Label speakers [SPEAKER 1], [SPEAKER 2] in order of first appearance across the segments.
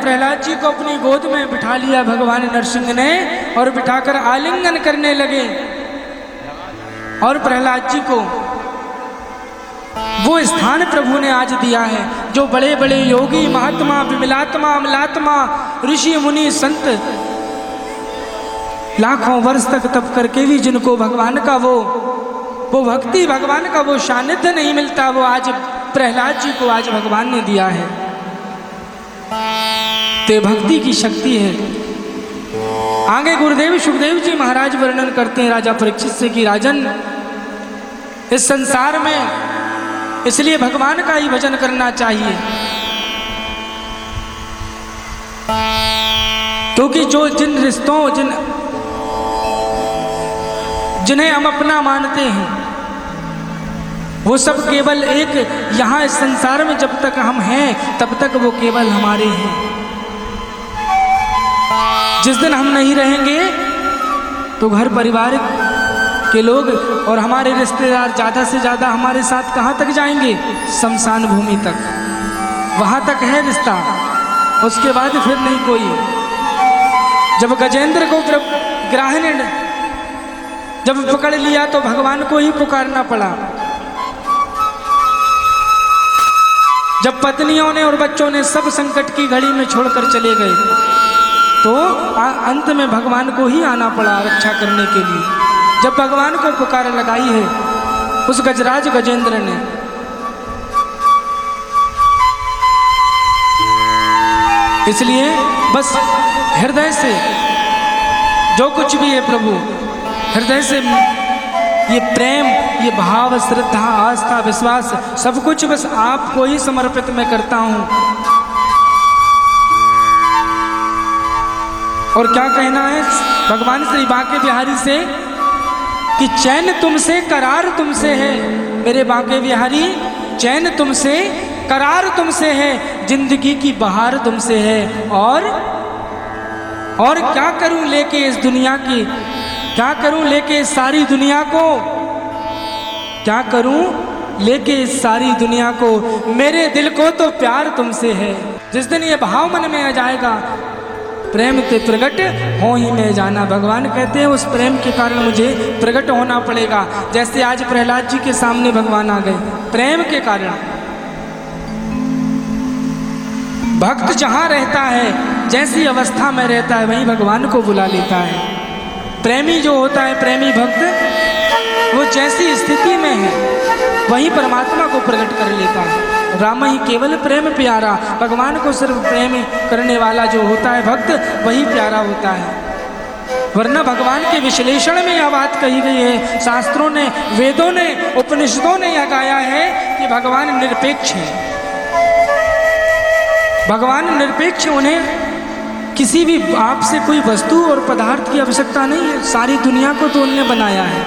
[SPEAKER 1] प्रहलाद जी को अपनी गोद में बिठा लिया भगवान नरसिंह ने और बिठाकर आलिंगन करने लगे। और प्रहलाद जी को वो स्थान प्रभु ने आज दिया है जो बड़े बड़े योगी महात्मा विमलात्मा अमलात्मा ऋषि मुनि संत लाखों वर्ष तक तप करके भी जिनको भगवान का वो भक्ति भगवान का वो सानिध्य नहीं मिलता, वो आज प्रहलाद जी को आज भगवान ने दिया है। तो भक्ति की शक्ति है। आगे गुरुदेव सुखदेव जी महाराज वर्णन करते हैं राजा परीक्षित से कि राजन, इस संसार में इसलिए भगवान का ही भजन करना चाहिए, क्योंकि जो जिन रिश्तों जिन्हें हम अपना मानते हैं वो सब केवल एक यहाँ इस संसार में जब तक हम हैं तब तक वो केवल हमारे हैं। जिस दिन हम नहीं रहेंगे तो घर परिवार के लोग और हमारे रिश्तेदार ज़्यादा से ज़्यादा हमारे साथ कहाँ तक जाएंगे? शमशान भूमि तक, वहाँ तक है रिश्ता, उसके बाद फिर नहीं कोई। जब गजेंद्र को ग्राह ने जब पकड़ लिया तो भगवान को ही पुकारना पड़ा। जब पत्नियों ने और बच्चों ने सब संकट की घड़ी में छोड़कर चले गए तो अंत में भगवान को ही आना पड़ा रक्षा करने के लिए। जब भगवान को पुकार लगाई है उस गजराज गजेंद्र ने, इसलिए बस हृदय से जो कुछ भी है प्रभु, हृदय से ये प्रेम, ये भाव, श्रद्धा, आस्था, विश्वास सब कुछ बस आपको ही समर्पित मैं करता हूँ। और क्या कहना है भगवान श्री बांके बिहारी से कि चैन तुमसे करार तुमसे है मेरे बांके बिहारी, चैन तुमसे करार तुमसे है, जिंदगी की बहार तुमसे है। और क्या करूं लेके इस दुनिया की, क्या करूं लेके इस सारी दुनिया को, क्या करूं लेके इस सारी दुनिया को, मेरे दिल को तो प्यार तुमसे है। जिस दिन ये भाव मन में आ जाएगा, प्रेम ते प्रगट हो ही में जाना, भगवान कहते हैं उस प्रेम के कारण मुझे प्रकट होना पड़ेगा। जैसे आज प्रहलाद जी के सामने भगवान आ गए, प्रेम के कारण। भक्त जहाँ रहता है, जैसी अवस्था में रहता है, वहीं भगवान को बुला लेता है। प्रेमी जो होता है, प्रेमी भक्त, वो जैसी स्थिति में है वहीं परमात्मा को प्रकट कर लेता है। राम ही केवल प्रेम प्यारा, भगवान को सिर्फ प्रेम करने वाला जो होता है भक्त, वही प्यारा होता है। वरना भगवान के विश्लेषण में यह बात कही गई है, शास्त्रों ने, वेदों ने, उपनिषदों ने यह गाया है कि भगवान निरपेक्ष है। भगवान निरपेक्ष, उन्हें किसी भी आपसे कोई वस्तु और पदार्थ की आवश्यकता नहीं है। सारी दुनिया को तो उन्होंने बनाया है,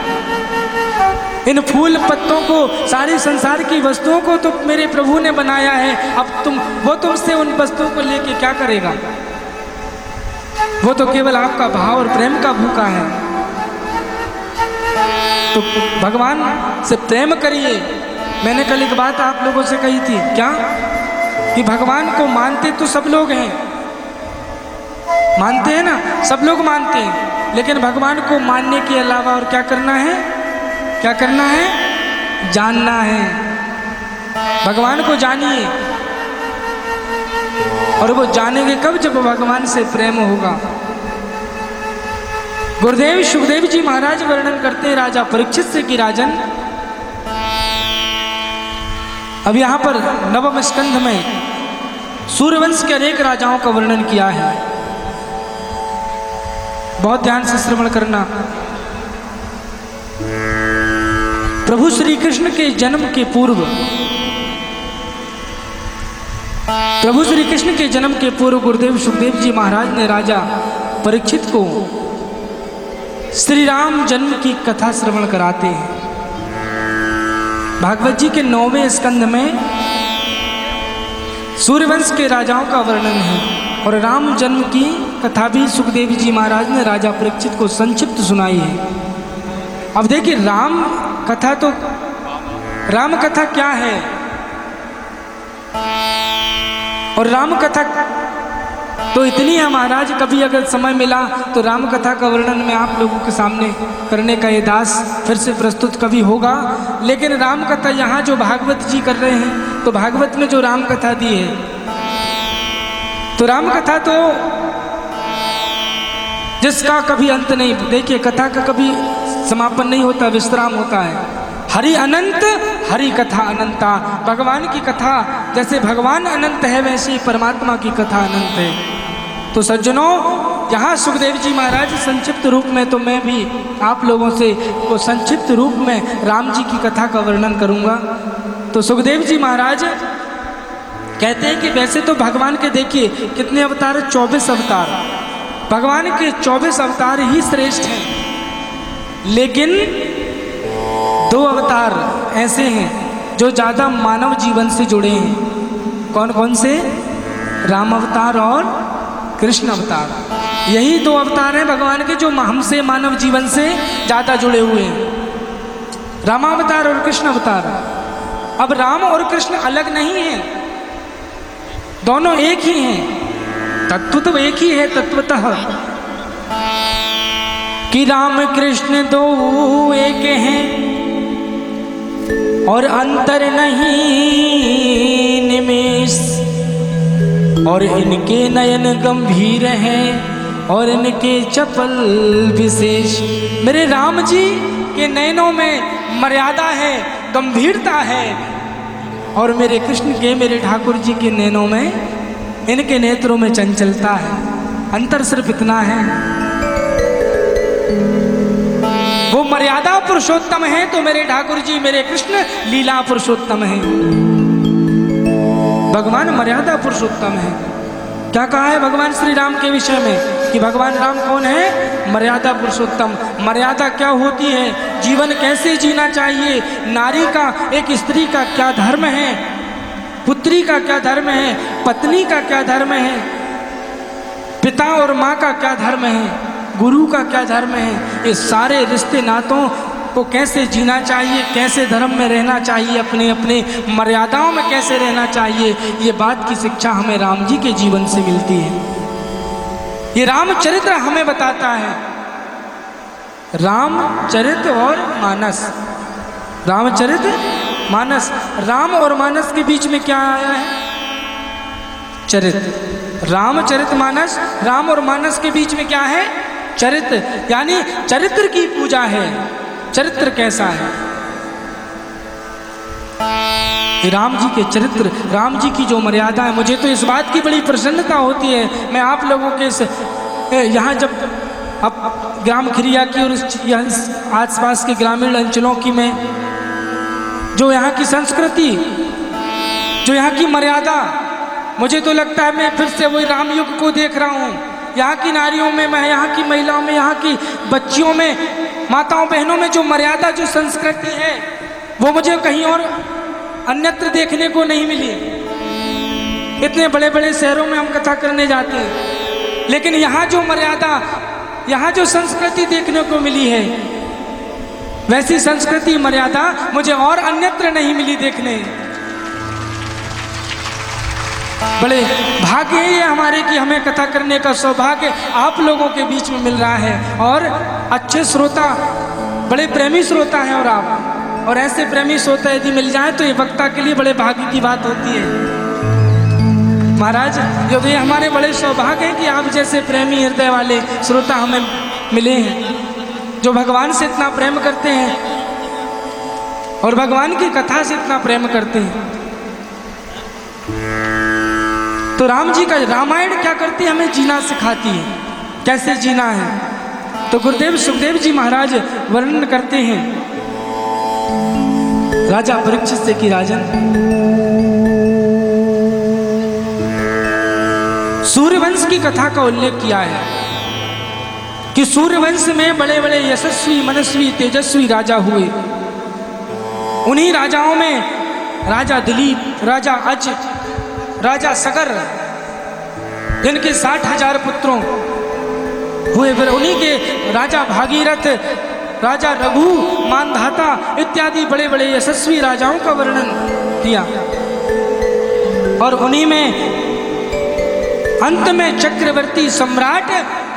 [SPEAKER 1] इन फूल पत्तों को, सारी संसार की वस्तुओं को तो मेरे प्रभु ने बनाया है। अब वो तुमसे उन वस्तुओं को लेके क्या करेगा? वो तो केवल आपका भाव और प्रेम का भूखा है। तो भगवान से प्रेम करिए। मैंने कल एक बात आप लोगों से कही थी, क्या कि भगवान को मानते तो सब लोग हैं, मानते हैं ना, सब लोग मानते हैं, लेकिन भगवान को मानने के अलावा और क्या करना है? क्या करना है? जानना है। भगवान को जानिए। और वो जानेंगे कब? जब भगवान से प्रेम होगा। गुरुदेव सुखदेव जी महाराज वर्णन करते हैं राजा परीक्षित से कि राजन, अब यहां पर नवम स्कंध में सूर्यवंश के अनेक राजाओं का वर्णन किया है। बहुत ध्यान से श्रवण करना। प्रभु श्री कृष्ण के जन्म के पूर्व, प्रभु श्री कृष्ण के जन्म के पूर्व गुरुदेव सुखदेव जी महाराज ने राजा परीक्षित को श्री राम जन्म की कथा श्रवण कराते हैं। भागवत जी के 9वें स्कंध में सूर्यवंश के राजाओं का वर्णन है और राम जन्म की कथा भी सुखदेव जी महाराज ने राजा परीक्षित को संक्षिप्त सुनाई है। अब देखिए, राम कथा क्या है और राम कथा तो इतनी है महाराज, कभी अगर समय मिला तो राम कथा का वर्णन मैं आप लोगों के सामने करने का ये दास फिर से प्रस्तुत कभी होगा। लेकिन राम कथा यहाँ जो भागवत जी कर रहे हैं, तो भागवत में जो राम कथा दी है, तो राम कथा तो जिसका कभी अंत नहीं। देखिए, कथा का कभी समापन नहीं होता, विश्राम होता है। हरि अनंत, हरि कथा अनंता। भगवान की कथा जैसे भगवान अनंत है, वैसे ही परमात्मा की कथा अनंत है। तो सज्जनों, यहाँ सुखदेव जी महाराज संक्षिप्त रूप में, तो मैं भी आप लोगों से वो संक्षिप्त रूप में राम जी की कथा का वर्णन करूँगा। तो सुखदेव जी महाराज कहते हैं कि वैसे तो भगवान के देखिए कितने अवतार, 24 अवतार। भगवान के 24 अवतार ही श्रेष्ठ हैं, लेकिन 2 अवतार ऐसे हैं जो ज़्यादा मानव जीवन से जुड़े हैं। कौन कौन से? राम अवतार और कृष्ण अवतार। यही 2 अवतार हैं भगवान के जो हमसे, मानव जीवन से ज़्यादा जुड़े हुए हैं, रामावतार और कृष्ण अवतार। अब राम और कृष्ण अलग नहीं हैं, दोनों एक ही हैं। तत्व तो एक ही है तत्वतः, कि राम कृष्ण 2 एक हैं और अंतर नहीं निमेष, और इनके नयन गंभीर हैं और इनके चपल विशेष। मेरे राम जी के नयनों में मर्यादा है, गंभीरता है, और मेरे कृष्ण के, मेरे ठाकुर जी के नैनों में, इनके नेत्रों में चंचलता है। अंतर सिर्फ इतना है, वो मर्यादा पुरुषोत्तम है, तो मेरे ठाकुर जी, मेरे कृष्ण लीला पुरुषोत्तम है। भगवान मर्यादा पुरुषोत्तम है। क्या कहा है भगवान श्री राम के विषय में कि भगवान राम कौन है? मर्यादा पुरुषोत्तम। मर्यादा क्या होती है? जीवन कैसे जीना चाहिए, नारी का, एक स्त्री का क्या धर्म है, पुत्री का क्या धर्म है, पत्नी का क्या धर्म है, पिता और माँ का क्या धर्म है, गुरु का क्या धर्म है, ये सारे रिश्ते नातों को कैसे जीना चाहिए, कैसे धर्म में रहना चाहिए, अपने अपने मर्यादाओं में कैसे रहना चाहिए, ये बात की शिक्षा हमें राम जी के जीवन से मिलती है। ये रामचरित्र हमें बताता है। रामचरित और मानस, रामचरित मानस। राम और मानस के बीच में क्या आया है? चरित। रामचरित मानस, राम और मानस के बीच में क्या है? चरित्र, यानी चरित्र की पूजा है। चरित्र कैसा है? राम जी के चरित्र, राम जी की जो मर्यादा है, मुझे तो इस बात की बड़ी प्रसन्नता होती है। मैं आप लोगों के यहाँ जब अब ग्राम खिरिया की और आसपास के ग्रामीण अंचलों की में जो यहाँ की संस्कृति, जो यहाँ की मर्यादा, मुझे तो लगता है मैं फिर से वही राम युग को देख रहा हूँ। यहाँ की नारियों में, मैं यहाँ की महिलाओं में, यहाँ की बच्चियों में, माताओं बहनों में जो मर्यादा, जो संस्कृति है, वो मुझे कहीं और अन्यत्र देखने को नहीं मिली। इतने बड़े बड़े शहरों में हम कथा करने जाते हैं, लेकिन यहाँ जो मर्यादा, यहाँ जो संस्कृति देखने को मिली है, वैसी संस्कृति मर्यादा मुझे और अन्यत्र नहीं मिली देखने। बड़े भाग्य है ये हमारे कि हमें कथा करने का सौभाग्य आप लोगों के बीच में मिल रहा है, और अच्छे श्रोता, बड़े प्रेमी श्रोता हैं और आप, और ऐसे प्रेमी श्रोता यदि मिल जाए तो ये वक्ता के लिए बड़े भाग्य की बात होती है। महाराज, जो ये हमारे बड़े सौभाग्य हैं कि आप जैसे प्रेमी हृदय वाले श्रोता हमें मिले हैं, जो भगवान से इतना प्रेम करते हैं और भगवान की कथा से इतना प्रेम करते हैं। तो राम जी का रामायण क्या करती है? हमें जीना सिखाती है, कैसे जीना है। तो गुरुदेव सुखदेव जी महाराज वर्णन करते हैं राजा परीक्षित से कि राजन, सूर्यवंश की कथा का उल्लेख किया है कि सूर्यवंश में बड़े बड़े यशस्वी, मनस्वी, तेजस्वी राजा हुए। उन्हीं राजाओं में राजा दिलीप, राजा अज, राजा सगर, जिनके 60,000 पुत्रों हुए, फिर उन्हीं के राजा भागीरथ, राजा रघु, मानधाता इत्यादि बड़े बड़े यशस्वी राजाओं का वर्णन किया। और उन्हीं में अंत में चक्रवर्ती सम्राट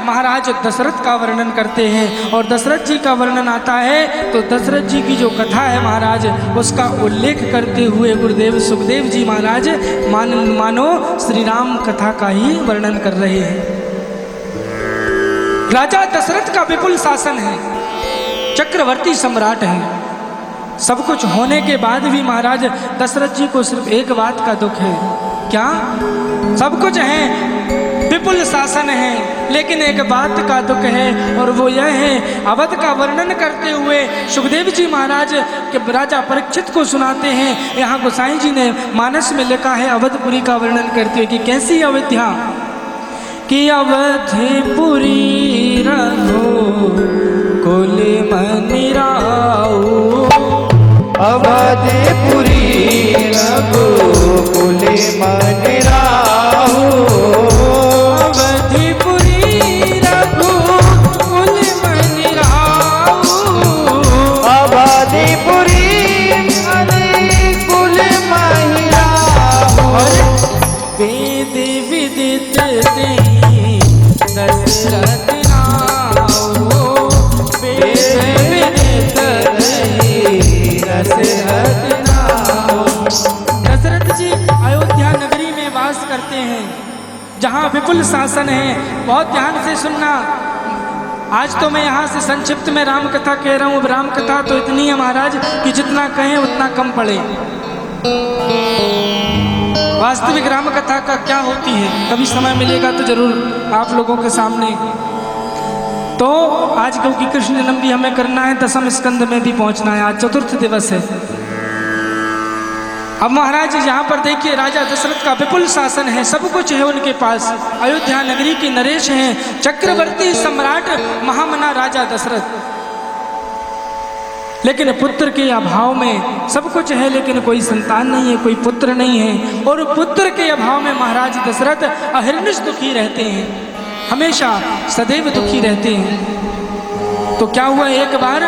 [SPEAKER 1] महाराज दशरथ का वर्णन करते हैं और दशरथ जी का वर्णन आता है तो दशरथ जी की जो कथा है महाराज उसका उल्लेख करते हुए गुरुदेव सुखदेव जी महाराज मानो श्री राम कथा का ही वर्णन कर रहे हैं। राजा दशरथ का विपुल शासन है, चक्रवर्ती सम्राट है। सब कुछ होने के बाद भी महाराज दशरथ जी को सिर्फ एक बात का दुख है, क्या? सब कुछ है, विपुल शासन है, लेकिन एक बात का दुख है और वो यह है, अवध का वर्णन करते हुए सुखदेव जी महाराज के राजा परीक्षित को सुनाते हैं। यहाँ गोसाई जी ने मानस में लिखा है अवधपुरी का वर्णन करते हुए कि कैसी अयोध्या कि अवधपुरी रघो कुल मनिराऊ,
[SPEAKER 2] अवधपुरी रघो कुल मनिराऊ,
[SPEAKER 1] अवधपुरी रघो कुल मनिराऊ,
[SPEAKER 2] अवधपुरी कुल मनिराऊ,
[SPEAKER 1] वेद विदित दशरथ नाऊ, वेद विदित दशरथ नाऊ। दशरथ जी अयोध्या नगरी में वास करते हैं जहाँ विपुल शासन है। बहुत ध्यान से सुनना, आज तो मैं यहाँ से संक्षिप्त में राम कथा कह रहा हूँ। राम कथा तो इतनी है महाराज कि जितना कहें उतना कम पड़े। वास्तविक राम कथा का क्या होती है कभी समय मिलेगा तो जरूर आप लोगों के सामने। तो आज क्योंकि कृष्ण जन्म भी हमें करना है, दसम स्कंद में भी पहुंचना है, आज चतुर्थ दिवस है। अब महाराज यहाँ पर देखिए राजा दशरथ का विपुल शासन है, सब कुछ है उनके पास। अयोध्या नगरी के नरेश हैं, चक्रवर्ती सम्राट महामना राजा दशरथ। लेकिन पुत्र के अभाव में सब कुछ है लेकिन कोई संतान नहीं है, कोई पुत्र नहीं है। और पुत्र के अभाव में महाराज दशरथ अहर्निश दुखी रहते हैं, हमेशा सदैव दुखी रहते हैं। तो क्या हुआ, एक बार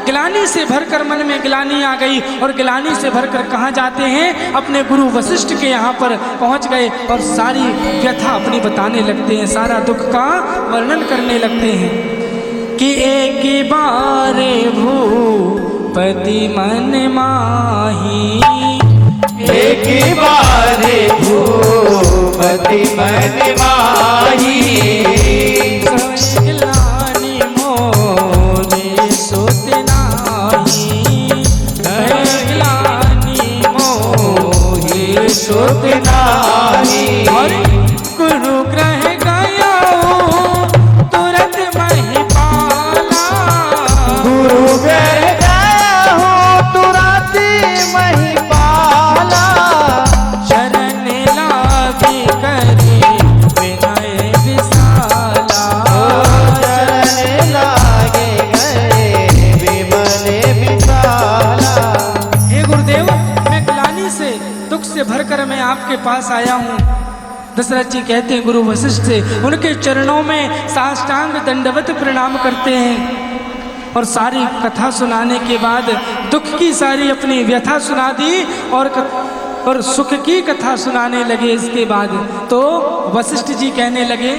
[SPEAKER 1] ग्लानि से भरकर मन में ग्लानि आ गई और ग्लानि से भरकर कहाँ जाते हैं, अपने गुरु वशिष्ठ के यहाँ पर पहुँच गए और सारी व्यथा अपनी बताने लगते हैं, सारा दुख का वर्णन करने लगते हैं कि एक बार भूपति मन माही,
[SPEAKER 2] एक बार भूपति मन माही,
[SPEAKER 1] ग्लानि मोरे सुत नाही, ग्लानि मोहे
[SPEAKER 2] सुत नाही,
[SPEAKER 1] और गुरु ग्रह गया तुरंत महिपाला,
[SPEAKER 2] गुरु घर गया हो तुरंत महिपाला,
[SPEAKER 1] शरण लागे करी विनय विशाला,
[SPEAKER 2] शरण लागे गए विमल विशाला।
[SPEAKER 1] हे गुरुदेव, मैं ग्लानि से दुख से भरकर मैं आपके पास आया हूँ। दशरथ जी कहते हैं गुरु वशिष्ठ से, उनके चरणों में साष्टांग दंडवत प्रणाम करते हैं और सारी कथा सुनाने के बाद दुख की सारी अपनी व्यथा सुना दी और सुख की कथा सुनाने लगे। इसके बाद तो वशिष्ठ जी कहने लगे,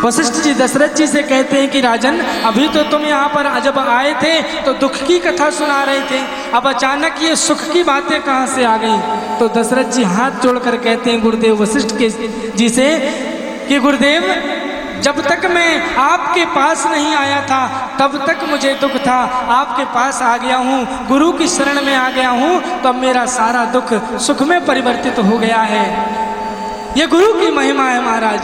[SPEAKER 1] वशिष्ठ जी दशरथ जी से कहते हैं कि राजन, अभी तो तुम यहाँ पर जब आए थे तो दुख की कथा सुना रहे थे, अब अचानक ये सुख की बातें कहाँ से आ गई? तो दशरथ जी हाथ जोड़कर कहते हैं गुरुदेव वशिष्ठ के जी से कि गुरुदेव, जब तक मैं आपके पास नहीं आया था तब तक मुझे दुख था, आपके पास आ गया हूँ, गुरु की शरण में आ गया हूँ, तो अब मेरा सारा दुख सुख में परिवर्तित हो गया है। ये गुरु की महिमा है महाराज,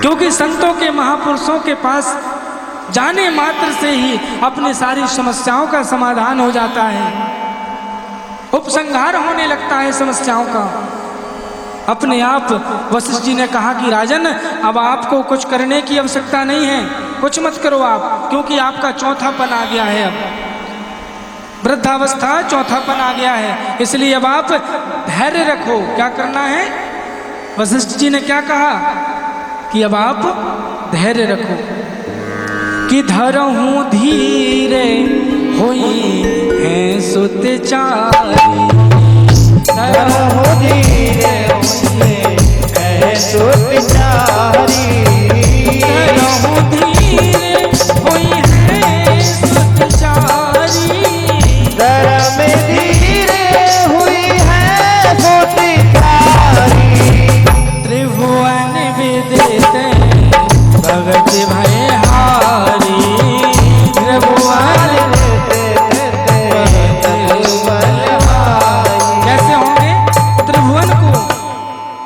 [SPEAKER 1] क्योंकि संतों के महापुरुषों के पास जाने मात्र से ही अपनी सारी समस्याओं का समाधान हो जाता है, उपसंहार होने लगता है समस्याओं का अपने आप। वशिष्ठ जी ने कहा कि राजन, अब आपको कुछ करने की आवश्यकता नहीं है, कुछ मत करो आप, क्योंकि आपका चौथापन आ गया है, अब वृद्धावस्था चौथापन आ गया है, इसलिए अब आप धैर्य रखो। क्या करना है? वशिष्ठ जी ने क्या कहा कि अब आप धैर्य रखो कि धरहूँ धीरे होई है सुत चारी,
[SPEAKER 2] धरहु धीरे उनसे ऐसो विचारी
[SPEAKER 1] धरहु धीरे हुई है सुतचारी
[SPEAKER 2] धर्म धीरे हुई है सुतिचारी
[SPEAKER 1] त्रिभुवन विदित भगत भय हारी त्रिभुवन कैसे होंगे त्रिभुवन को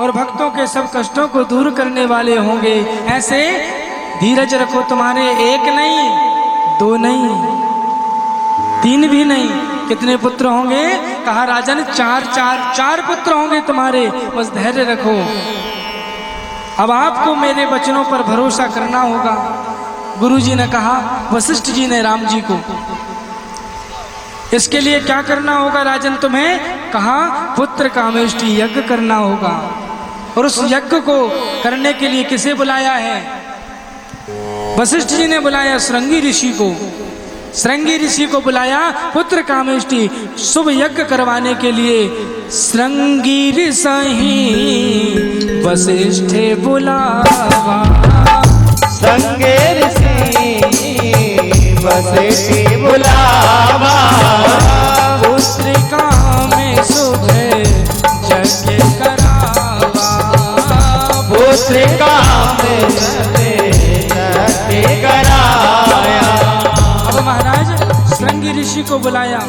[SPEAKER 1] और भक्तों के सब कष्टों को दूर करने वाले होंगे। ऐसे धीरज रखो, तुम्हारे एक नहीं, दो नहीं, तीन भी नहीं, कितने पुत्र होंगे? कहा राजन चार पुत्र होंगे तुम्हारे, बस धैर्य रखो। अब आपको मेरे वचनों पर भरोसा करना होगा। गुरुजी ने कहा, वशिष्ठ जी ने राम जी को, इसके लिए क्या करना होगा राजन तुम्हें? कहा पुत्र कामेष्टि यज्ञ करना होगा। और उस यज्ञ को करने के लिए किसे बुलाया है? वशिष्ठ जी ने बुलाया श्रृंगी ऋषि को। श्रृंगी ऋषि को बुलाया पुत्र कामेष्टि शुभ यज्ञ करवाने के लिए। श्रृंगी ऋषि वशिष्ठ बुलावा
[SPEAKER 2] संगे ऋषि वशिष्ठ बुलावा
[SPEAKER 1] पुत्र में शुभ यज्ञ करावा
[SPEAKER 2] पुत्र में कराया।
[SPEAKER 1] अब महाराज श्रृंगी ऋषि को बुलाया।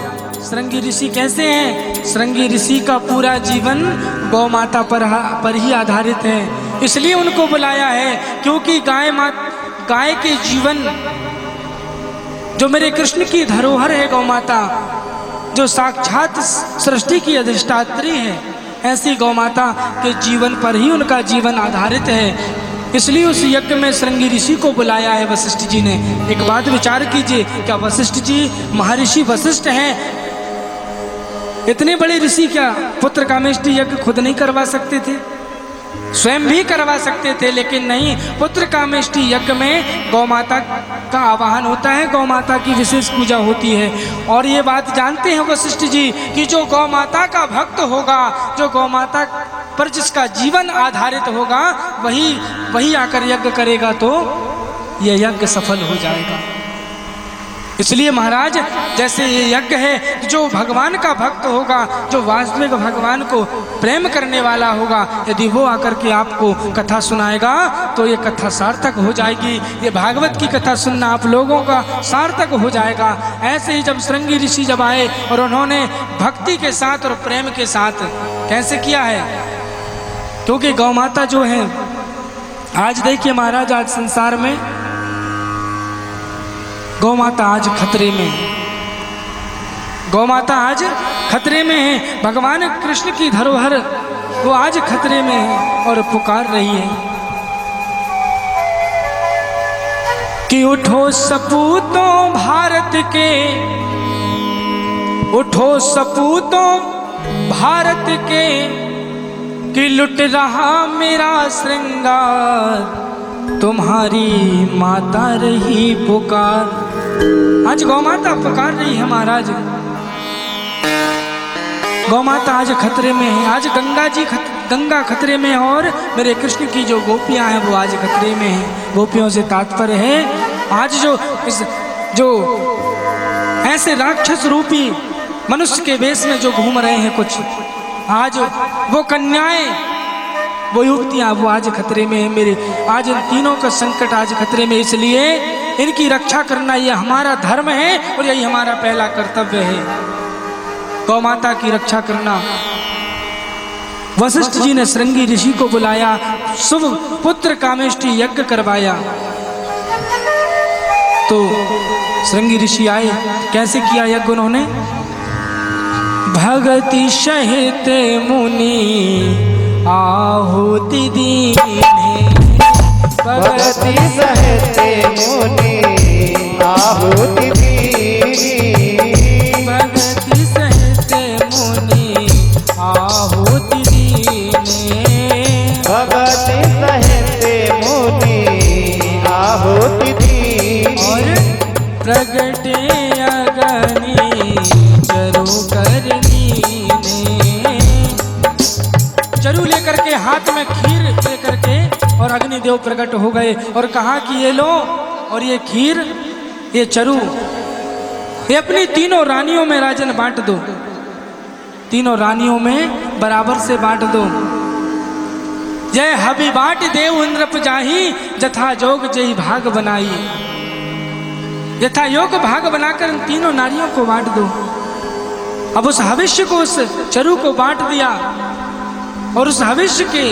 [SPEAKER 1] श्रृंगी ऋषि कैसे हैं? श्रृंगी ऋषि का पूरा जीवन गौ माता पर ही आधारित है, इसलिए उनको बुलाया है। क्योंकि गाय के जीवन जो मेरे कृष्ण की धरोहर है, गौ माता जो साक्षात सृष्टि की अधिष्ठात्री है, ऐसी गौ माता के जीवन पर ही उनका जीवन आधारित है। इसलिए उस यज्ञ में श्रृंगी ऋषि को बुलाया है वशिष्ठ जी ने। एक बात विचार कीजिए, क्या वशिष्ठ जी महर्षि वशिष्ठ हैं? इतने बड़े ऋषि क्या पुत्र कामेष्टि यज्ञ खुद नहीं करवा सकते थे? स्वयं भी करवा सकते थे, लेकिन नहीं। पुत्र कामेष्टि यज्ञ में गौ माता का आवाहन होता है, गौ माता की विशेष पूजा होती है। और ये बात जानते हैं वशिष्ठ जी कि जो गौ माता का भक्त होगा, जो गौ माता पर जिसका जीवन आधारित होगा, वही आकर यज्ञ करेगा तो यह यज्ञ सफल हो जाएगा। इसलिए महाराज जैसे ये यज्ञ है, जो भगवान का भक्त होगा, जो वास्तविक भगवान को प्रेम करने वाला होगा, यदि वो आकर के आपको कथा सुनाएगा तो ये कथा सार्थक हो जाएगी। ये भागवत की कथा सुनना आप लोगों का सार्थक हो जाएगा। ऐसे ही जब श्रृंगी ऋषि जब आए और उन्होंने भक्ति के साथ और प्रेम के साथ कैसे किया है, क्योंकि गौ माता जो है, आज देखिए महाराज, आज संसार में गौ माता आज खतरे में है। गौ माता आज खतरे में है। भगवान कृष्ण की धरोहर वो आज खतरे में है और पुकार रही है कि उठो सपूतों भारत के, उठो सपूतों भारत के, कि लुट रहा मेरा श्रृंगार, तुम्हारी माता रही पुकार। आज गौ माता पुकार रही है महाराज। गौ माता आज खतरे में है। आज गंगा खतरे में है और मेरे कृष्ण की जो गोपियां हैं वो आज खतरे में हैं। गोपियों से तात्पर्य है आज जो ऐसे राक्षस रूपी मनुष्य के वेश में जो घूम रहे हैं कुछ, आज वो कन्याएं, वो युवतियां, वो आज खतरे में है मेरे। आज इन तीनों का संकट आज खतरे में, इसलिए इनकी रक्षा करना ये हमारा धर्म है और यही हमारा पहला कर्तव्य है, गौ माता की रक्षा करना। वशिष्ठ जी ने श्रृंगी ऋषि को बुलाया, शुभ पुत्र कामेष्टि यज्ञ करवाया। तो श्रृंगी ऋषि आए, कैसे किया यज्ञ उन्होंने? भगति सहित मुनि आहुति दीने,
[SPEAKER 2] भगति सहित मुनि आहुति दीनी,
[SPEAKER 1] भगति सहित मुनि आहुति दीने,
[SPEAKER 2] भगति सहित मुनि आहुति दीनी,
[SPEAKER 1] और प्रगटे अग्नि जरो करनी ने, हाथ में खीर लेकर के और अग्निदेव प्रकट हो गए और कहा कि ये लो, और ये खीर, ये चरू, ये अपनी तीनों रानियों में राजन बांट दो, तीनों रानियों में बराबर से बांट दो। जय हबी बाट देव इंद्रप जाही, जथा जोग जय भाग बनाई। यथा योग भाग बनाकर इन तीनों नारियों को बांट दो। अब उस हविष्य को, उस चरू को बांट दिया और उस हविष्य के,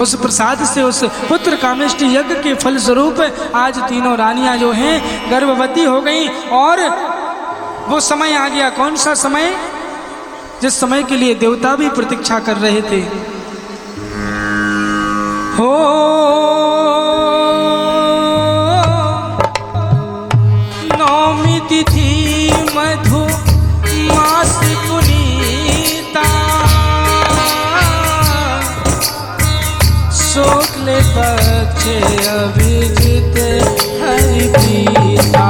[SPEAKER 1] उस प्रसाद से, उस पुत्र कामेष्टि यज्ञ के फल स्वरूप आज तीनों रानियां जो हैं गर्भवती हो गई। और वो समय आ गया, कौन सा समय? जिस समय के लिए देवता भी प्रतीक्षा कर रहे थे। हो नौमी तिथि मधु मास पुनीता, शुक्ल पक्ष अभिजित हरि प्रीता।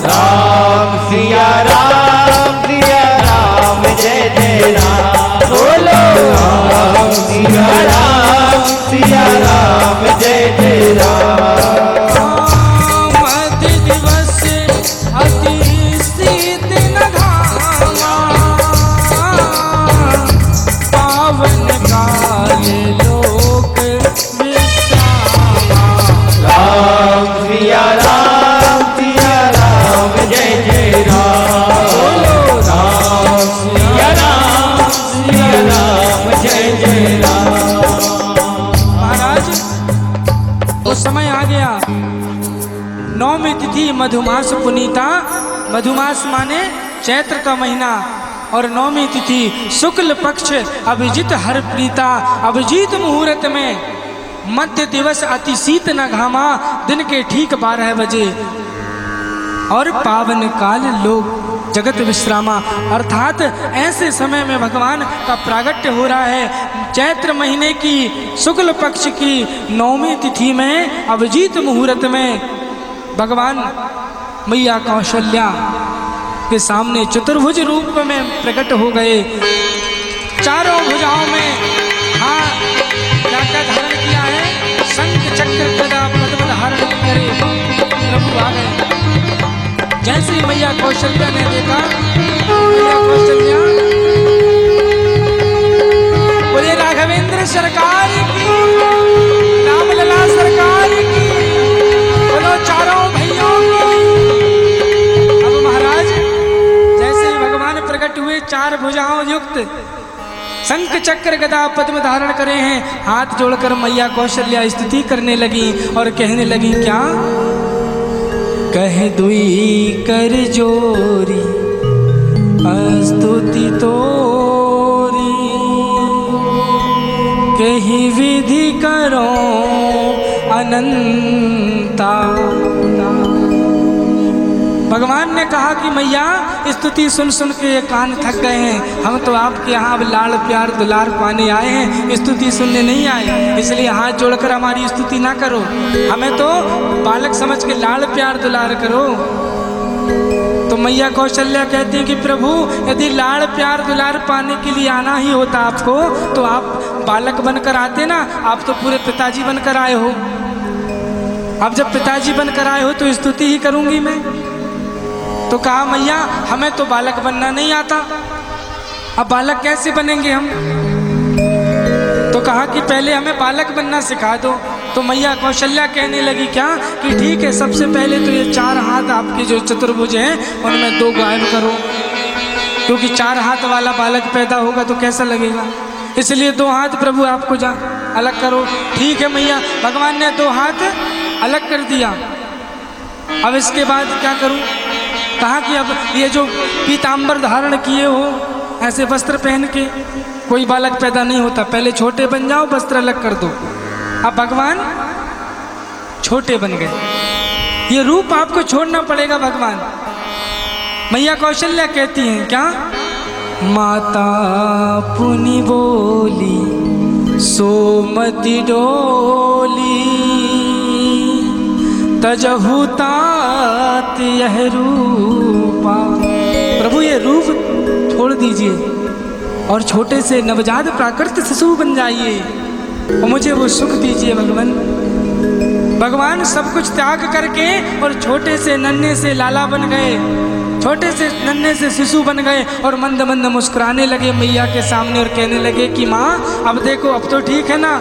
[SPEAKER 2] राम सिया राम, सिया राम, जय जय राम। बोलो राम सिया राम, सिया राम, जय जय राम।
[SPEAKER 1] मध्य दिवस अति शीत न घामा, पावन काल लोक विश्रामा।
[SPEAKER 2] राम सिया राम, सिया राम, जय जय राम। बोलो राम सिया राम, सिया राम, जय जय राम।
[SPEAKER 1] महाराज वो समय आ गया, नौमी तिथि मधुमास पुनीता। मधुमास माने चैत्र का महीना, और नौमी तिथि शुक्ल पक्ष अभिजित हर प्रीता। अभिजीत मुहूर्त में मध्य दिवस अति शीत न घामा, दिन के ठीक 12 बजे, और पावन काल लोग जगत विश्रामा, अर्थात ऐसे समय में भगवान का प्रागट्य हो रहा है। चैत्र महीने की शुक्ल पक्ष की नौमी तिथि में अभिजीत मुहूर्त में भगवान मैया कौशल्या के सामने चतुर्भुज रूप में प्रकट हो गए। चारों भुजाओं में हाँ क्या क्या धारण किया है? शंख चक्र गदा पद्म धारण करे प्रभु आ गए। जैसे मैया कौशल्या ने देखा, मैया कौशल्या बोले राघवेंद्र सरकार की, रामलला सरकार की, बोलो चारों भैयों की। अब महाराज जैसे ही भगवान प्रकट हुए, 4 भुजाओं युक्त, शंख चक्र गदा पद्म धारण करे हैं, हाथ जोड़कर मैया कौशल्या स्तुति करने लगी और कहने लगी क्या? कह दुई कर जोरी स्तुति तोरी, कही विधि करो अनंता। भगवान ने कहा कि मैया स्तुति सुन सुन के ये कान थक गए हैं, हम तो आपके यहाँ अब लाड़ प्यार दुलार पाने आए हैं, स्तुति सुनने नहीं आए, इसलिए हाथ जोड़कर हमारी स्तुति ना करो, हमें तो बालक समझ के लाड़ प्यार दुलार करो। तो मैया कौशल्या कहती हैं कि प्रभु यदि लाड़ प्यार दुलार पाने के लिए आना ही होता आपको, तो आप बालक बनकर आते ना, आप तो पूरे पिताजी बनकर आए हो। अब जब पिताजी बनकर आए हो तो स्तुति ही करूंगी मैं। तो कहा मैया हमें तो बालक बनना नहीं आता, अब बालक कैसे बनेंगे हम? तो कहा कि पहले हमें बालक बनना सिखा दो। तो मैया कौशल्या कहने लगी क्या कि ठीक है, सबसे पहले तो ये 4 हाथ आपके जो चतुर्भुज हैं उनमें 2 गायब करो, क्योंकि 4 हाथ वाला बालक पैदा होगा तो कैसा लगेगा, इसलिए 2 हाथ प्रभु आपको जा अलग करो। ठीक है मैया, भगवान ने 2 हाथ अलग कर दिया। अब इसके बाद क्या करूं? कहा कि अब ये जो पीतांबर धारण किए हो, ऐसे वस्त्र पहन के कोई बालक पैदा नहीं होता, पहले छोटे बन जाओ, वस्त्र अलग कर दो। अब भगवान छोटे बन गए, ये रूप आपको छोड़ना पड़ेगा भगवान। मैया कौशल्या कहती हैं क्या? माता पुनि बोली सोमति डोली, तजहु तात यह रूपा। प्रभु ये रूप छोड़ दीजिए, और छोटे से नवजात प्राकृत शिशु बन जाइए और मुझे वो सुख दीजिए भगवान। भगवान सब कुछ त्याग करके और छोटे से नन्हे से लाला बन गए, छोटे से नन्हे से शिशु बन गए और मंद मंद मुस्कुराने लगे मैया के सामने और कहने लगे कि माँ अब देखो, अब तो ठीक है ना,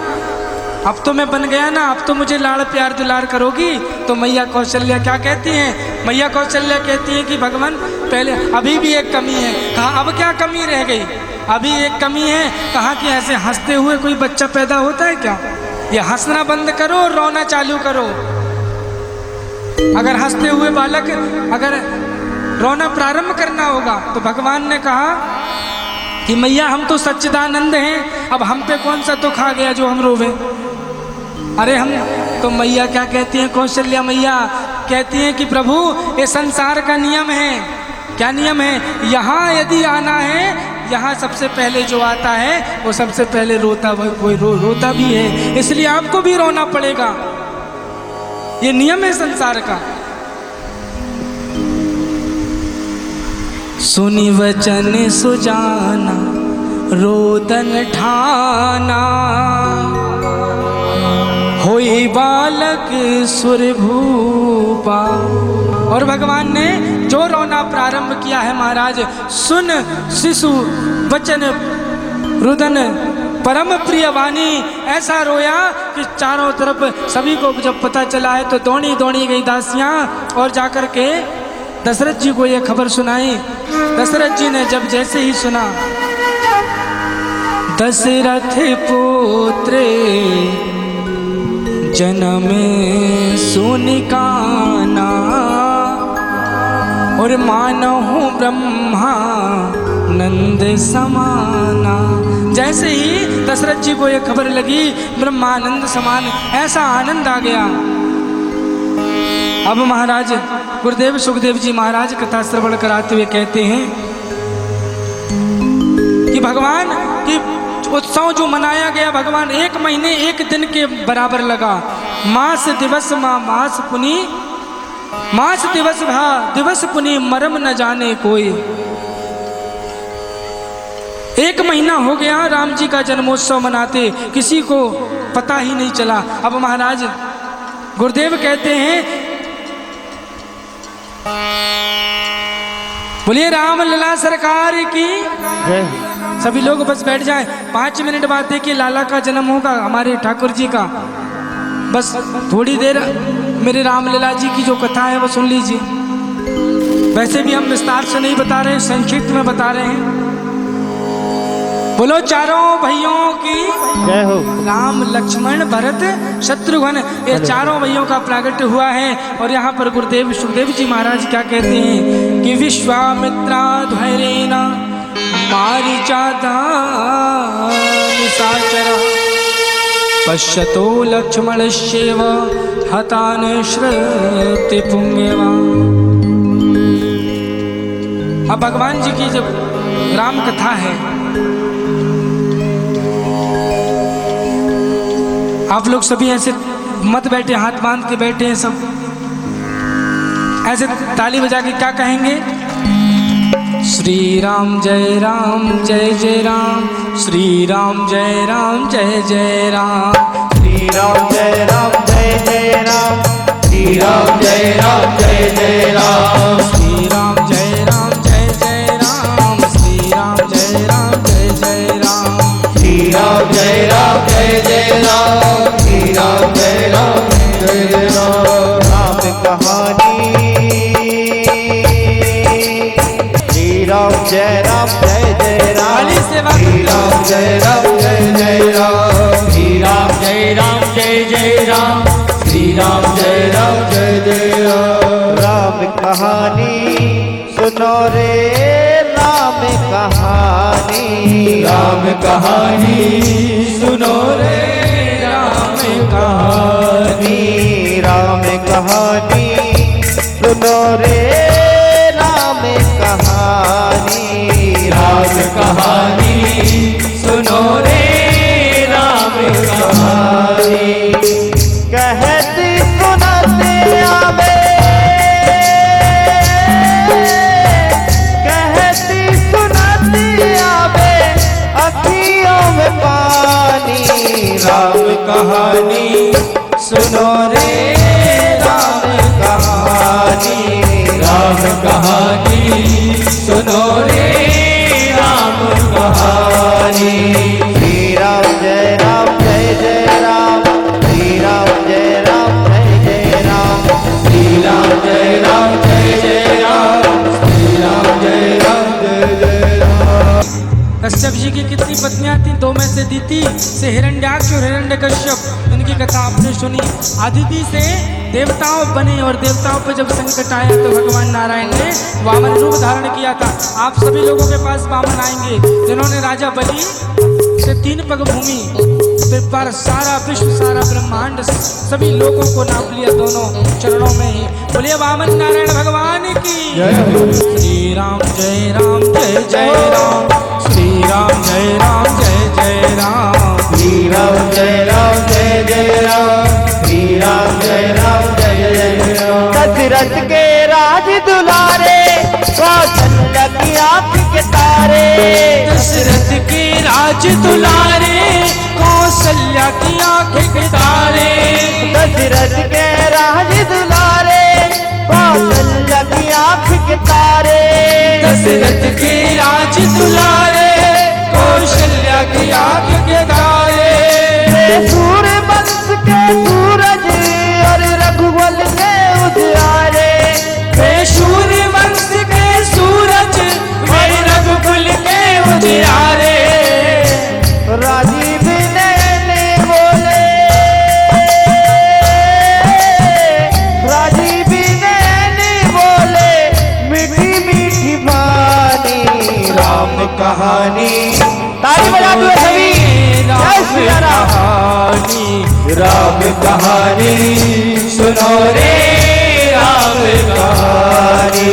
[SPEAKER 1] अब तो मैं बन गया ना, अब तो मुझे लाड़ प्यार दुलार करोगी। तो मैया कौशल्या क्या कहती हैं? मैया कौशल्या कहती हैं कि भगवान पहले अभी भी एक कमी है। कहा अब क्या कमी रह गई? अभी एक कमी है। कहा कि ऐसे हंसते हुए कोई बच्चा पैदा होता है क्या? ये हंसना बंद करो और रोना चालू करो। अगर हंसते हुए बालक अगर रोना प्रारंभ करना होगा तो भगवान ने कहा कि मैया हम तो सच्चिदानंद हैं, अब हम पे कौन सा दुख आ गया जो हम रोवे? अरे हम तो मैया क्या कहती हैं? कौशल्या मैया कहती हैं कि प्रभु ये संसार का नियम है। क्या नियम है? यहाँ यदि आना है, यहाँ सबसे पहले जो आता है वो सबसे पहले रोता रोता भी है, इसलिए आपको भी रोना पड़ेगा। ये नियम है संसार का। सुनि वचन सुजाना रोदन ठाना, होई बालक सुर भूपा। और भगवान ने जो रोना प्रारंभ किया है महाराज, सुन शिशु वचन रुदन परम प्रिय वाणी, ऐसा रोया कि चारों तरफ सभी को जब पता चला है तो दौड़ी दौड़ी गई दासियां और जाकर के दशरथ जी को यह खबर सुनाई। दशरथ जी ने जब जैसे ही सुना, दशरथ पुत्र जन्म सुनिकाना, और मानहु ब्रह्मा नंद समाना। जैसे ही दशरथ जी को यह खबर लगी, ब्रह्मानंद समान ऐसा आनंद आ गया। अब महाराज गुरुदेव सुखदेव जी महाराज कथा श्रवण कराते हुए कहते हैं कि भगवान की उत्सव जो मनाया गया, भगवान 1 महीने 1 दिन के बराबर लगा। मास दिवस मास पुनि, मास दिवस भा दिवस पुनि, मरम न जाने कोई। 1 महीना हो गया राम जी का जन्मोत्सव मनाते, किसी को पता ही नहीं चला। अब महाराज गुरुदेव कहते हैं, बोलिए राम लला सरकार की। सभी लोग बस बैठ जाएं, 5 मिनट बाद देखिए लाला का जन्म होगा हमारे ठाकुर जी का। बस थोड़ी देर मेरे रामलला जी की जो कथा है वो सुन लीजिए। वैसे भी हम विस्तार से नहीं बता रहे, संक्षिप्त में बता रहे हैं। बोलो चारों भैयों की
[SPEAKER 2] जय हो।
[SPEAKER 1] राम लक्ष्मण भरत शत्रुघ्न, ये चारों भैयों का प्रागट्य हुआ है। और यहाँ पर गुरुदेव सुखदेव जी महाराज क्या कहते हैं कि विश्वामित्रा धैर्येण मारीचादा निशाचरा, पश्यतो लक्ष्मणस्यैव हतान् श्रुति पुंगवा। अब भगवान जी की जब राम कथा है, आप लोग सभी ऐसे मत बैठे, हाथ बांध के बैठे हैं सब, ऐसे ताली बजा के क्या कहेंगे? श्री राम जय राम जय जय राम, श्री राम जय राम जय जय राम,
[SPEAKER 2] श्री राम जय राम जय जय राम, श्री राम जय राम जय जय राम,
[SPEAKER 1] श्री राम जय राम जय जय राम, श्री राम जय राम जय जय राम,
[SPEAKER 2] श्री राम जय राम जय जय राम, श्री राम जय राम जय जय राम। राम कहानी, श्री राम जय राम जय जय राम, श्री राम जय राम जय जय राम, श्री राम जय राम जय जय राम, श्री राम जय राम जय जय राम। राम कहानी सुनो रे, राम कहानी, राम कहानी सुनो रे, राम कहानी, राम कहानी सुनो रे, राम कहानी, राम कहानी सुनो रे, राम कहानी। कहती सुनाते आवे, कहती सुनाती आवे, राम कहानी सुनो रे राम कहानी, राम कहानी सुनो रे राम कहानी। श्री राम जय राम जय जय राम, श्री राम जय राम जय जय राम, श्री राम जय राम जय जय राम, श्री राम जय राम जय जय राम।
[SPEAKER 1] कश्यप जी की कितनी पत्नियां थी? दो में से दीति से हिरण्याक्ष और हिरण्यकश्यप, इनकी कथा आपने सुनी। अदिति से देवताओं बने और देवताओं पर जब संकट आया तो भगवान नारायण ने वामन रूप धारण किया था। आप सभी लोगों के पास वामन आएंगे जिन्होंने राजा बलि से 3 पग भूमि पर सारा विश्व सारा ब्रह्मांड सभी लोगों को नाप लिया दोनों चरणों में ही। बोलिए वामन नारायण भगवान की श्री राम जय राम जय जय राम, श्री राम जय राम जय जय राम,
[SPEAKER 2] श्री राम जय राम जय जय राम, श्री राम जय राम जय जय राम। दशरथ के राज दुलारे, कौशल्या की आँख के तारे,
[SPEAKER 1] दशरथ के राज दुलारे, कौशल्या की आँख के तारे,
[SPEAKER 2] दशरथ के राज दुलारे, कौशल्या की आँख के तारे,
[SPEAKER 1] दशरथ के राज दुलारे, कौशल्या की आँख के तारे।
[SPEAKER 2] सूर्य वंश के सूरज और रघुवल के उजियारे,
[SPEAKER 1] सूर्य वंश के सूरज और रघुकुल के उजियारे,
[SPEAKER 2] राजीव नयन बोले, राजीव नयन बोले, मीठी मीठी वाणी राम कहानी। ताली बजा दो सभी, जय श्री राम। राम कहानी सुनो रे राम कहानी।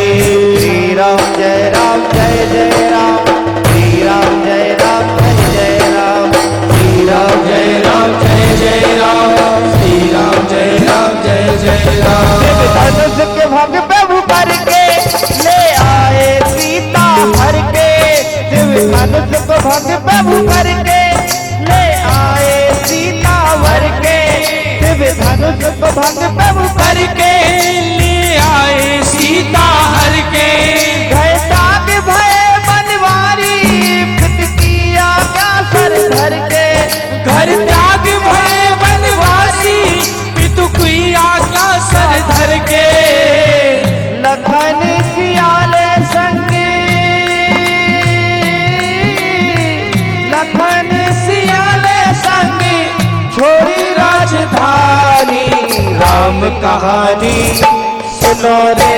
[SPEAKER 2] श्री राम जय राम जय जय राम, श्री राम जय राम जय जय राम, श्री राम जय राम जय जय राम, श्री राम जय राम जय जय राम। धनुष के भंग पे उतर के ले आए सीता हर के, धनुष को भंग पे उतर के ले आए सीता भर के, धनुष को भंग पे उतर के
[SPEAKER 1] ले आए सीता हर के,
[SPEAKER 2] भय ताक भय बनवारी, पित किया क्या सर धर के,
[SPEAKER 1] घर त्याग भय वनवासी, पितु किया क्या सर धर के,
[SPEAKER 2] लखन सियाले संगी, लखन सियाले संगी, छोड़ी राजधानी राम कहानी सुनो रे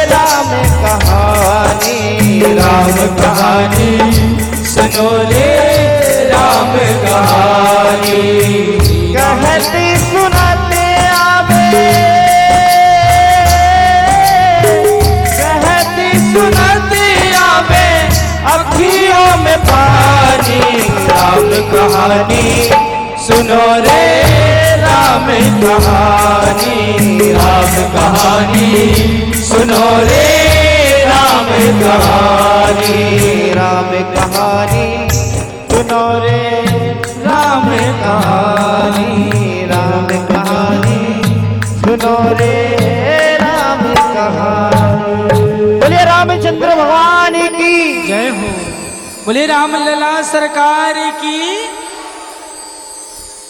[SPEAKER 2] राम कहानी, राम कहानी सुनो रे राम कहानी। कहती सुनाते आवे, कहती सुनाते आवे, अखियों में पानी राम कहानी सुनो रे राम कहानी, राम कहानी सुनो रे राम कहानी, राम कहानी सुनो रे राम कहानी, राम कहानी सुनो रे राम कहानी। बोलिए रामचंद्र भगवान की
[SPEAKER 1] जय हो। बोले रामलला सरकार की।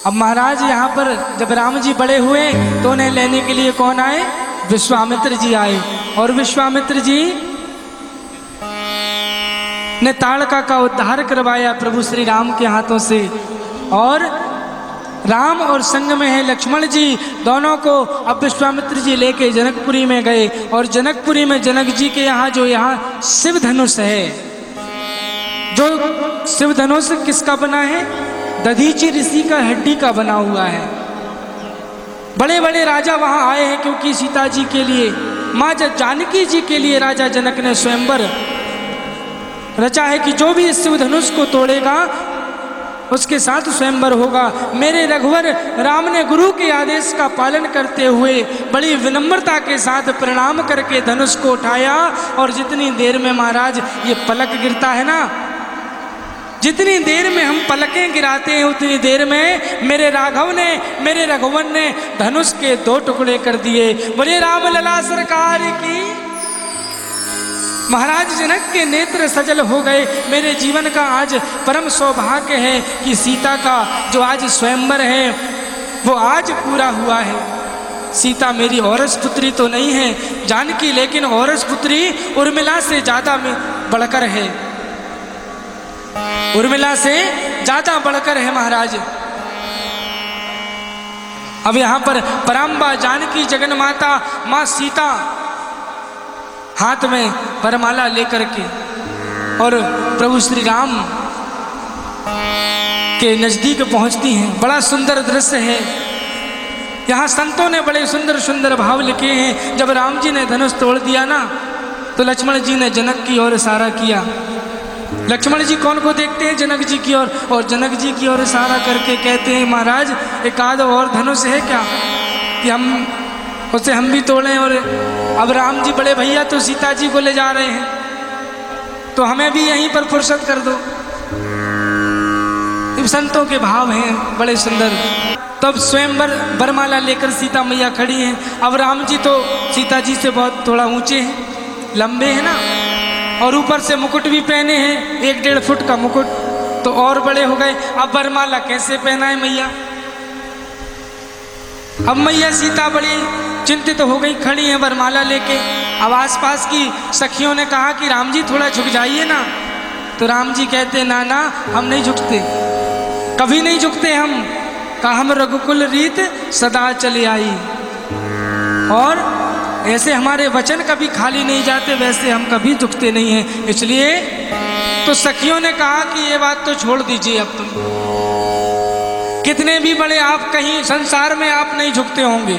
[SPEAKER 1] अब महाराज यहाँ पर जब राम जी बड़े हुए तो उन्हें लेने के लिए कौन आए? विश्वामित्र जी आए। और विश्वामित्र जी ने ताड़का का उद्धार करवाया प्रभु श्री राम के हाथों से। और राम और संग में है लक्ष्मण जी, दोनों को अब विश्वामित्र जी लेके जनकपुरी में गए। और जनकपुरी में जनक जी के यहाँ जो यहाँ शिव धनुष है, जो शिव धनुष किसका बना है? दधीचि ऋषि का हड्डी का बना हुआ है। बड़े बड़े राजा वहां आए हैं क्योंकि सीता जी के लिए, माँ जानकी जी के लिए राजा जनक ने स्वयंवर रचा है कि जो भी इस शिव धनुष को तोड़ेगा उसके साथ स्वयंवर होगा। मेरे रघुवर राम ने गुरु के आदेश का पालन करते हुए बड़ी विनम्रता के साथ प्रणाम करके धनुष को उठाया। और जितनी देर में महाराज ये पलक गिरता है ना, जितनी देर में हम पलकें गिराते हैं उतनी देर में मेरे राघव ने, मेरे रघुवन ने धनुष के 2 टुकड़े कर दिए। बोले राम लला सरकार की। महाराज जनक के नेत्र सजल हो गए। मेरे जीवन का आज परम सौभाग्य है कि सीता का जो आज स्वयंवर है वो आज पूरा हुआ है। सीता मेरी औरस पुत्री तो नहीं है जानकी, लेकिन औरस पुत्री उर्मिला से ज़्यादा बढ़कर है, उर्मिला से ज़्यादा बढ़कर है महाराज। अब यहाँ पर पराम्बा जानकी जगन माता माँ सीता हाथ में वरमाला लेकर के और प्रभु श्री राम के नज़दीक पहुँचती हैं। बड़ा सुंदर दृश्य है। यहाँ संतों ने बड़े सुंदर सुंदर भाव लिखे हैं। जब राम जी ने धनुष तोड़ दिया ना तो लक्ष्मण जी ने जनक की ओर इशारा किया। लक्ष्मण जी कौन को देखते हैं? जनक जी की ओर, और जनक जी की ओर इशारा करके कहते हैं महाराज एक आध और धनुष है क्या कि हम उसे हम भी तोड़ें। और अब राम जी बड़े भैया तो सीता जी को ले जा रहे हैं तो हमें भी यहीं पर फुर्सत कर दो। संतों के भाव हैं बड़े सुंदर। तब स्वयंवर वरमाला लेकर सीता मैया खड़ी हैं। अब राम जी तो सीता जी से बहुत थोड़ा ऊंचे हैं, लंबे हैं ना, और ऊपर से मुकुट भी पहने हैं 1-1.5 फुट का मुकुट, तो और बड़े हो गए। अब वरमाला कैसे पहनाए मैया? अब मैया सीता बड़ी चिंतित हो गई, खड़ी हैं वरमाला लेके। अब आसपास की सखियों ने कहा कि राम जी थोड़ा झुक जाइए ना, तो राम जी कहते ना ना हम नहीं झुकते, कभी नहीं झुकते हम। कहा हम रघुकुल रीत सदा चले आई, और ऐसे हमारे वचन कभी खाली नहीं जाते, वैसे हम कभी झुकते नहीं हैं। इसलिए तो सखियों ने कहा कि ये बात तो छोड़ दीजिए, अब तुम कितने भी बड़े आप कहीं संसार में आप नहीं झुकते होंगे,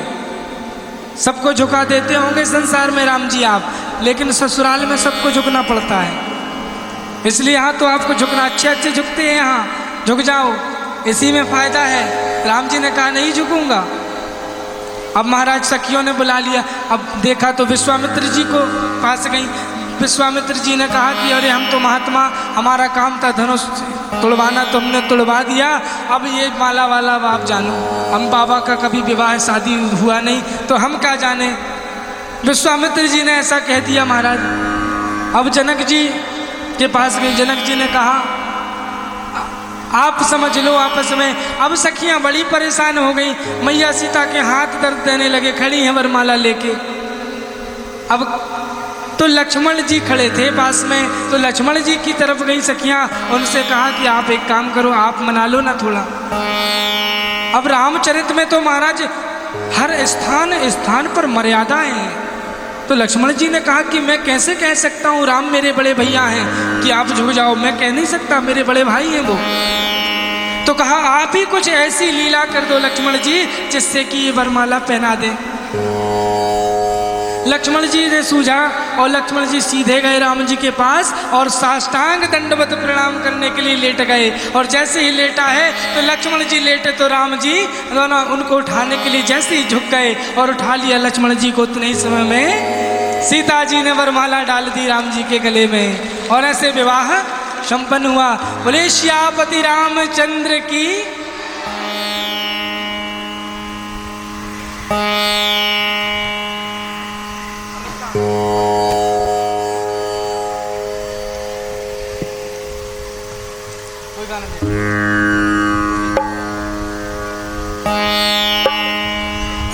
[SPEAKER 1] सबको झुका देते होंगे संसार में राम जी आप, लेकिन ससुराल में सबको झुकना पड़ता है। इसलिए यहाँ तो आपको झुकना, अच्छे अच्छे झुकते हैं, यहाँ झुक जाओ, इसी में फायदा है। राम जी ने कहा नहीं झुकूंगा। अब महाराज सखियों ने बुला लिया। अब देखा तो विश्वामित्र जी को पास गई। विश्वामित्र जी ने कहा कि अरे हम तो महात्मा, हमारा काम था धनुष तुड़वाना, तो हमने तुड़वा दिया, अब ये माला वाला आप जानो, हम बाबा का कभी विवाह शादी हुआ नहीं तो हम क्या जाने। विश्वामित्र जी ने ऐसा कह दिया महाराज। अब जनक जी के पास गई। जनक जी ने कहा आप समझ लो आपस में। अब सखियां बड़ी परेशान हो गई। मैया सीता के हाथ दर्द देने लगे, खड़ी हैं वरमाला लेके। अब तो लक्ष्मण जी खड़े थे पास में, तो लक्ष्मण जी की तरफ गई सखियां, उनसे कहा कि आप एक काम करो, आप मना लो ना थोड़ा। अब रामचरित में तो महाराज हर स्थान स्थान पर मर्यादाएं हैं। तो लक्ष्मण जी ने कहा कि मैं कैसे कह सकता हूँ, राम मेरे बड़े भैया हैं कि आप झुक जाओ, मैं कह नहीं सकता, मेरे बड़े भाई हैं वो। तो कहा आप ही कुछ ऐसी लीला कर दो लक्ष्मण जी जिससे कि ये वरमाला पहना दे। लक्ष्मण जी ने सूझा और लक्ष्मण जी सीधे गए राम जी के पास और साष्टांग दंडवत प्रणाम करने के लिए लेट गए। और जैसे ही लेटा है तो लक्ष्मण जी लेटे तो राम जी दोनों उनको उठाने के लिए जैसे ही झुक गए और उठा लिया लक्ष्मण जी को, उतने ही समय में सीता जी ने वरमाला डाल दी राम जी के गले में और ऐसे विवाह संपन्न हुआ। बोले श्यापति रामचंद्र की।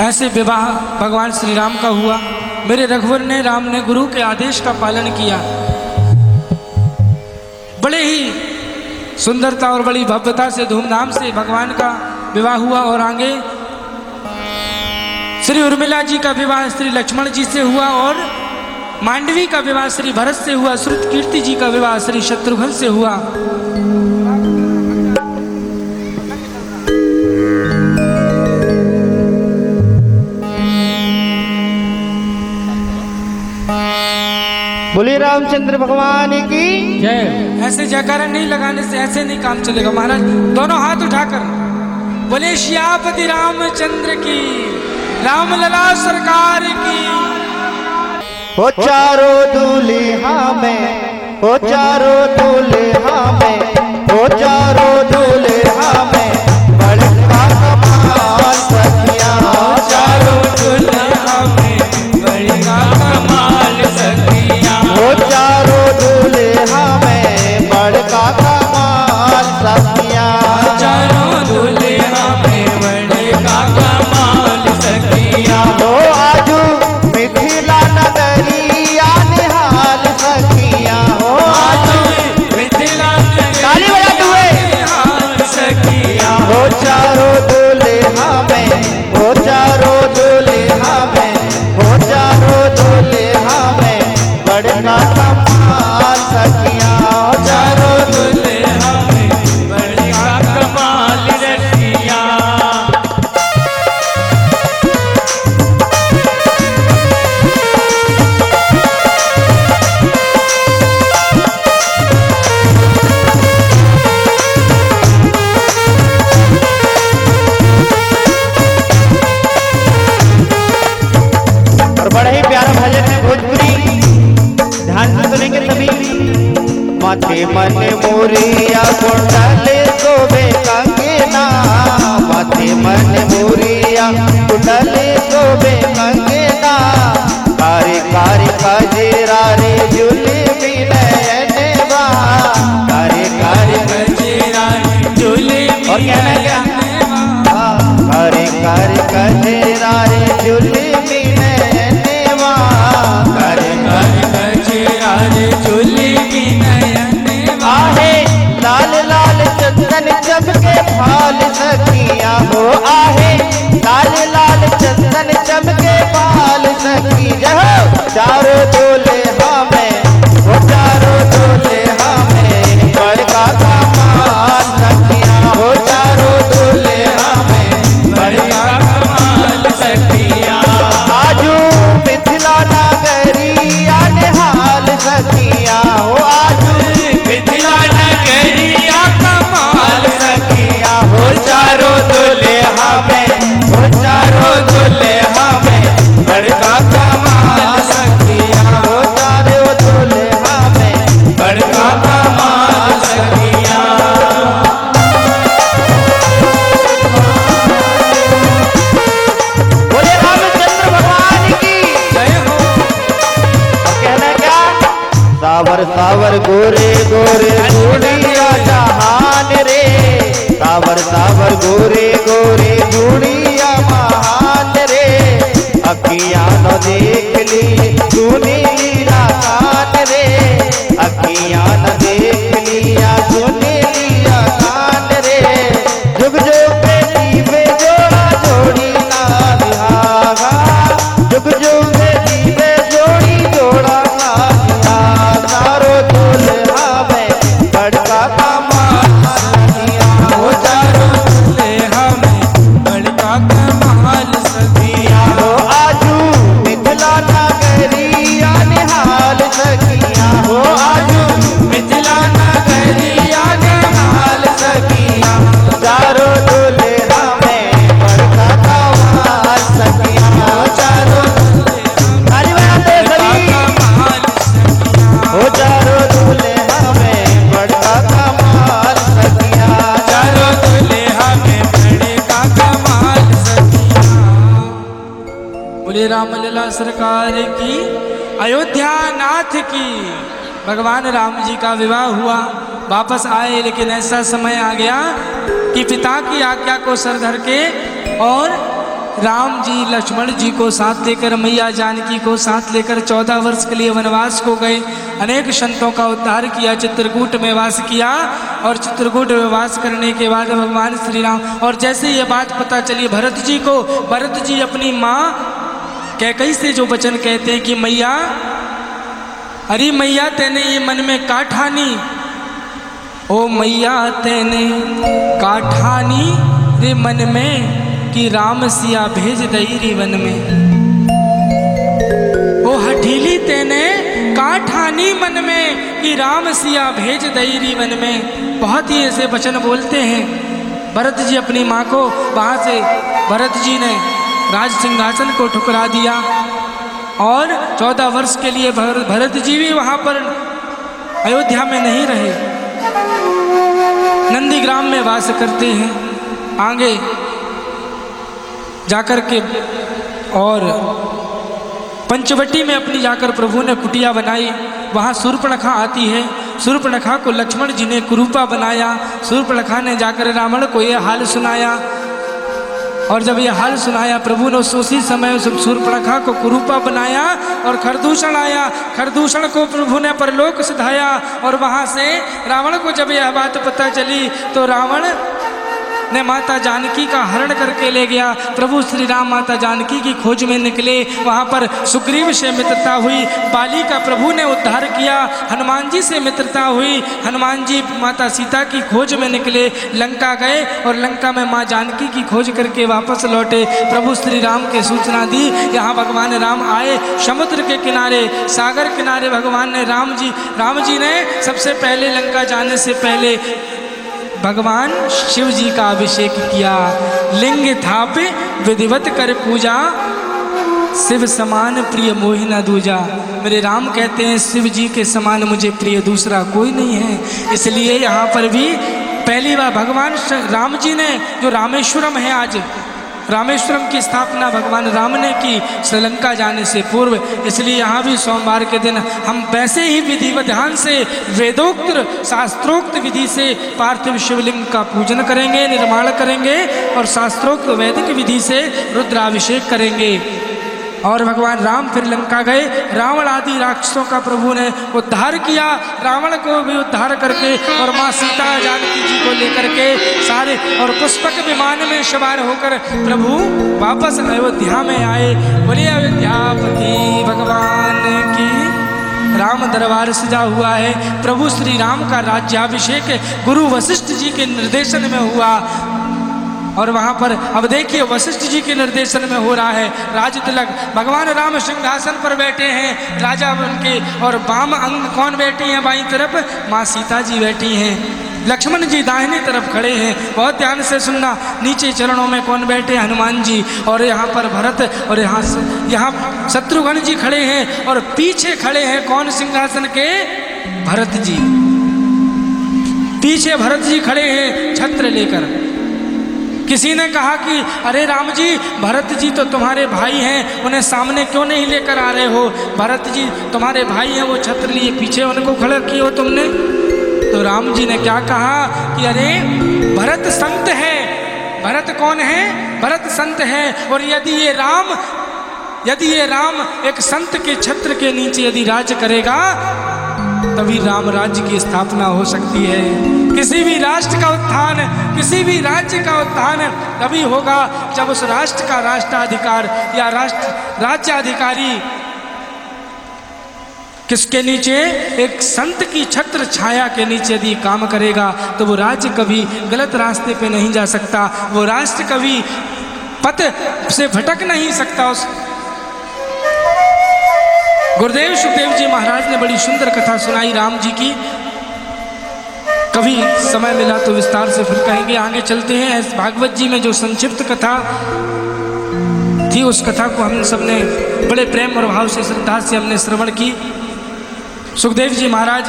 [SPEAKER 1] ऐसे विवाह भगवान श्री राम का हुआ। मेरे रघुवर ने, राम ने गुरु के आदेश का पालन किया। बड़े ही सुंदरता और बड़ी भव्यता से धूमधाम से भगवान का विवाह हुआ। और आगे श्री उर्मिला जी का विवाह श्री लक्ष्मण जी से हुआ और मांडवी का विवाह श्री भरत से हुआ। श्रुत कीर्ति जी का विवाह श्री शत्रुघ्न से हुआ।
[SPEAKER 2] बोले रामचंद्र भगवान की जय।
[SPEAKER 1] ऐसे जयकारा नहीं लगाने से ऐसे नहीं काम चलेगा महाराज। दोनों हाथ उठाकर बोले श्यापति रामचंद्र की, राम लला सरकार की।
[SPEAKER 2] हो चारों दूल्हा में, हो चारों दूल्हा में, हो चारों दूल्हा में बड़का कमाल सखिया।
[SPEAKER 1] चारों दुल्हा में बड़का कमाल सखिया।
[SPEAKER 2] चारों दूल्हा में बड़का कमाल सखिया।
[SPEAKER 1] चारों दुल्हा में बड़का कमाल सखिया।
[SPEAKER 2] आजू मिथिला नगरिया निहाल सखिया।
[SPEAKER 1] आजू मिथिला
[SPEAKER 2] ताली बजा हुए
[SPEAKER 1] निहाल सखिया।
[SPEAKER 2] चारों दूल्हा में चारों दूल्हा में चारों दूल्हा में बड़का कमाल सखिया।
[SPEAKER 1] चारों दुल्हा में बड़का कमाल सखिया।
[SPEAKER 2] और बड़ा ही प्यारा भजन है भोजपुरी, ध्यान से सुनेंगे सभी। माथे मन मोरिया कुंडले शोभे कंगना। माथे मन मोरिया कुंडले शोभे कंगना। कारी कारी कजरा रे झूले नयनवा। कारी कारी
[SPEAKER 1] कजरा झूले
[SPEAKER 2] और कहना क्या? कारी कारी कजरा रे झूले नयनवा। कारी
[SPEAKER 1] कजरा झूले नयन
[SPEAKER 2] आहे लाल लाल चंदन चमके फाल सखिया। आहे लाल लाल चंदन चमके फाल सखिया। चारों दूल्हा में चारों दूल्हा में बड़का कमाल सखिया। चारों दूल्हा में
[SPEAKER 1] बड़का कमाल सखिया।
[SPEAKER 2] आजू मिथिला नगरिया निहाल सखिया। आजू
[SPEAKER 1] मिथिला नगरिया कमाल
[SPEAKER 2] सखिया। चारों दूल्हा में चारों दूल्हा में बड़का कमाल सखिया। चारों दूल्हा में
[SPEAKER 1] बड़का कमाल सखिया।
[SPEAKER 2] बोले रामचंद्र भगवान की
[SPEAKER 1] जय हो।
[SPEAKER 2] कहना क्या? सावर सावर गोरे गोरे गुड़िया जहान रे। सावर सावर गोरे गोरे गुड़िया महान रे। अखियां न देख ली सुनी लिया कान रे। अखियां न देख लिया सुनी लिया कान रे। जुग जुग पे दीवे जोड़ा जोड़ी ना बिहागा। जुग जुग पे दीवे जोड़ी जोड़ा ना बिहागा। चारों दूल्हा में बड़का कमाल सखिया।
[SPEAKER 1] चारों दुल्हा में बड़का कमाल सखिया।
[SPEAKER 2] आजू मिथिला नगरिया निहाल सखिया। आजू
[SPEAKER 1] मिथिला नगरिया कमाल सखिया।
[SPEAKER 2] चारों दूल्हा में बड़का कमाल सखिया। चारों ताली बजाते सभी।
[SPEAKER 1] कमाल सखिया।
[SPEAKER 2] चारों दूल्हा में बड़का कमाल सखिया।
[SPEAKER 1] चारों दुल्हा में बड़का कमाल सखिया। बोले रामलला सरकार की, अयोध्या नाथ की। भगवान राम जी का विवाह हुआ, वापस आए, लेकिन ऐसा समय आ गया कि पिता की आज्ञा को सर धर के और राम जी लक्ष्मण जी को साथ लेकर, मैया जानकी को साथ लेकर 14 वर्ष के लिए वनवास को गए। अनेक संतों का उद्धार किया, चित्रकूट में वास किया। और चित्रकूट में वास करने के बाद भगवान श्री राम, और जैसे ये बात पता चली भरत जी को, भरत जी अपनी माँ कैकई से जो वचन कहते हैं कि मैया, अरे मैया तेने ये मन में का ठानी। ओ मैया तेने का ठानी रे मन में कि राम सिया भेज दई रे वन में। ओ हठीली तेने का ठानी मन में कि राम सिया भेज दई रे वन में। बहुत ही ऐसे वचन बोलते हैं भरत जी अपनी माँ को। वहाँ से भरत जी ने राज सिंहासन को ठुकरा दिया और 14 वर्ष के लिए भरत जी भी वहाँ पर अयोध्या में नहीं रहे। नंदीग्राम में वास करते हैं। आगे जाकर के और पंचवटी में अपनी जाकर प्रभु ने कुटिया बनाई। वहाँ शूर्पणखा आती है। शूर्पणखा को लक्ष्मण जी ने कुरूपा बनाया। शूर्पणखा ने जाकर रावण को यह हाल सुनाया, और जब यह हाल सुनाया प्रभु ने उसी समय उस शूर्पणखा को कुरूपा बनाया और खरदूषण आया। खरदूषण को प्रभु ने परलोक सिधाया, और वहाँ से रावण को जब यह बात पता चली तो रावण ने माता जानकी का हरण करके ले गया। प्रभु श्री राम माता जानकी की खोज में निकले। वहाँ पर सुग्रीव से मित्रता हुई, बाली का प्रभु ने उद्धार किया। हनुमान जी से मित्रता हुई, हनुमान जी माता सीता की खोज में निकले, लंका गए और लंका में माँ जानकी की खोज करके वापस लौटे। प्रभु श्री राम के सूचना दी, यहाँ भगवान राम आए। समुद्र के किनारे, सागर किनारे भगवान ने राम जी ने सबसे पहले लंका जाने से पहले भगवान शिव जी का अभिषेक किया। लिंग थापे विधिवत कर पूजा, शिव समान प्रिय मोहि न दूजा। मेरे राम कहते हैं शिव जी के समान मुझे प्रिय दूसरा कोई नहीं है। इसलिए यहाँ पर भी पहली बार भगवान राम जी ने, जो रामेश्वरम है आज, रामेश्वरम की स्थापना भगवान राम ने की श्रीलंका जाने से पूर्व। इसलिए यहाँ भी सोमवार के दिन हम वैसे ही विधि विधान से, वेदोक्त शास्त्रोक्त विधि से पार्थिव शिवलिंग का पूजन करेंगे, निर्माण करेंगे और शास्त्रोक्त वैदिक विधि से रुद्राभिषेक करेंगे। और भगवान राम फिर लंका गए। रावण आदि राक्षसों का प्रभु ने उद्धार किया। रावण को भी उद्धार करके और माँ सीता जानकी जी को लेकर के सारे और पुष्पक विमान में सवार होकर प्रभु वापस अयोध्या में आए। बोलिए अयोध्यापति भगवान की। राम दरबार सजा हुआ है। प्रभु श्री राम का राज्याभिषेक गुरु वशिष्ठ जी के निर्देशन में हुआ। और वहाँ पर अब देखिए वशिष्ठ जी के निर्देशन में हो रहा है राज तिलक। भगवान राम सिंहासन पर बैठे हैं, राजा उनके, और वाम अंग कौन बैठी हैं? बाईं तरफ माँ सीता जी बैठी हैं। लक्ष्मण जी दाहिनी तरफ खड़े हैं। बहुत ध्यान से सुनना, नीचे चरणों में कौन बैठे? हनुमान जी। और यहाँ पर भरत, और यहाँ शत्रुघ्न जी खड़े हैं, और पीछे खड़े हैं कौन सिंहासन के? भरत जी। पीछे भरत जी खड़े हैं छत्र लेकर। किसी ने कहा कि अरे राम जी, भरत जी तो तुम्हारे भाई हैं, उन्हें सामने क्यों नहीं लेकर आ रहे हो? भरत जी तुम्हारे भाई हैं, वो छत्र लिए पीछे उनको खड़ा किए हो तुमने। तो राम जी ने क्या कहा कि अरे भरत संत है। भरत कौन है? भरत संत है। और यदि ये राम एक संत के छत्र के नीचे यदि राज करेगा तभी राम राज्य की स्थापना हो सकती है। किसी भी राष्ट्र का उत्थान, किसी भी राज्य का उत्थान तभी होगा जब उस राष्ट्र का राष्ट्राधिकार या राज्याधिकारी किसके नीचे? एक संत की छत्र छाया के नीचे यदि काम करेगा तो वो राज्य कभी गलत रास्ते पे नहीं जा सकता, वो राष्ट्र कभी पथ से भटक नहीं सकता। उस गुरुदेव सुखदेव जी महाराज ने बड़ी सुंदर कथा सुनाई राम जी की। कभी समय मिला तो विस्तार से फिर कहेंगे। आगे चलते हैं। भागवत जी में जो संक्षिप्त कथा थी उस कथा को हम सब ने बड़े प्रेम और भाव से, श्रद्धा से हमने श्रवण की। सुखदेव जी महाराज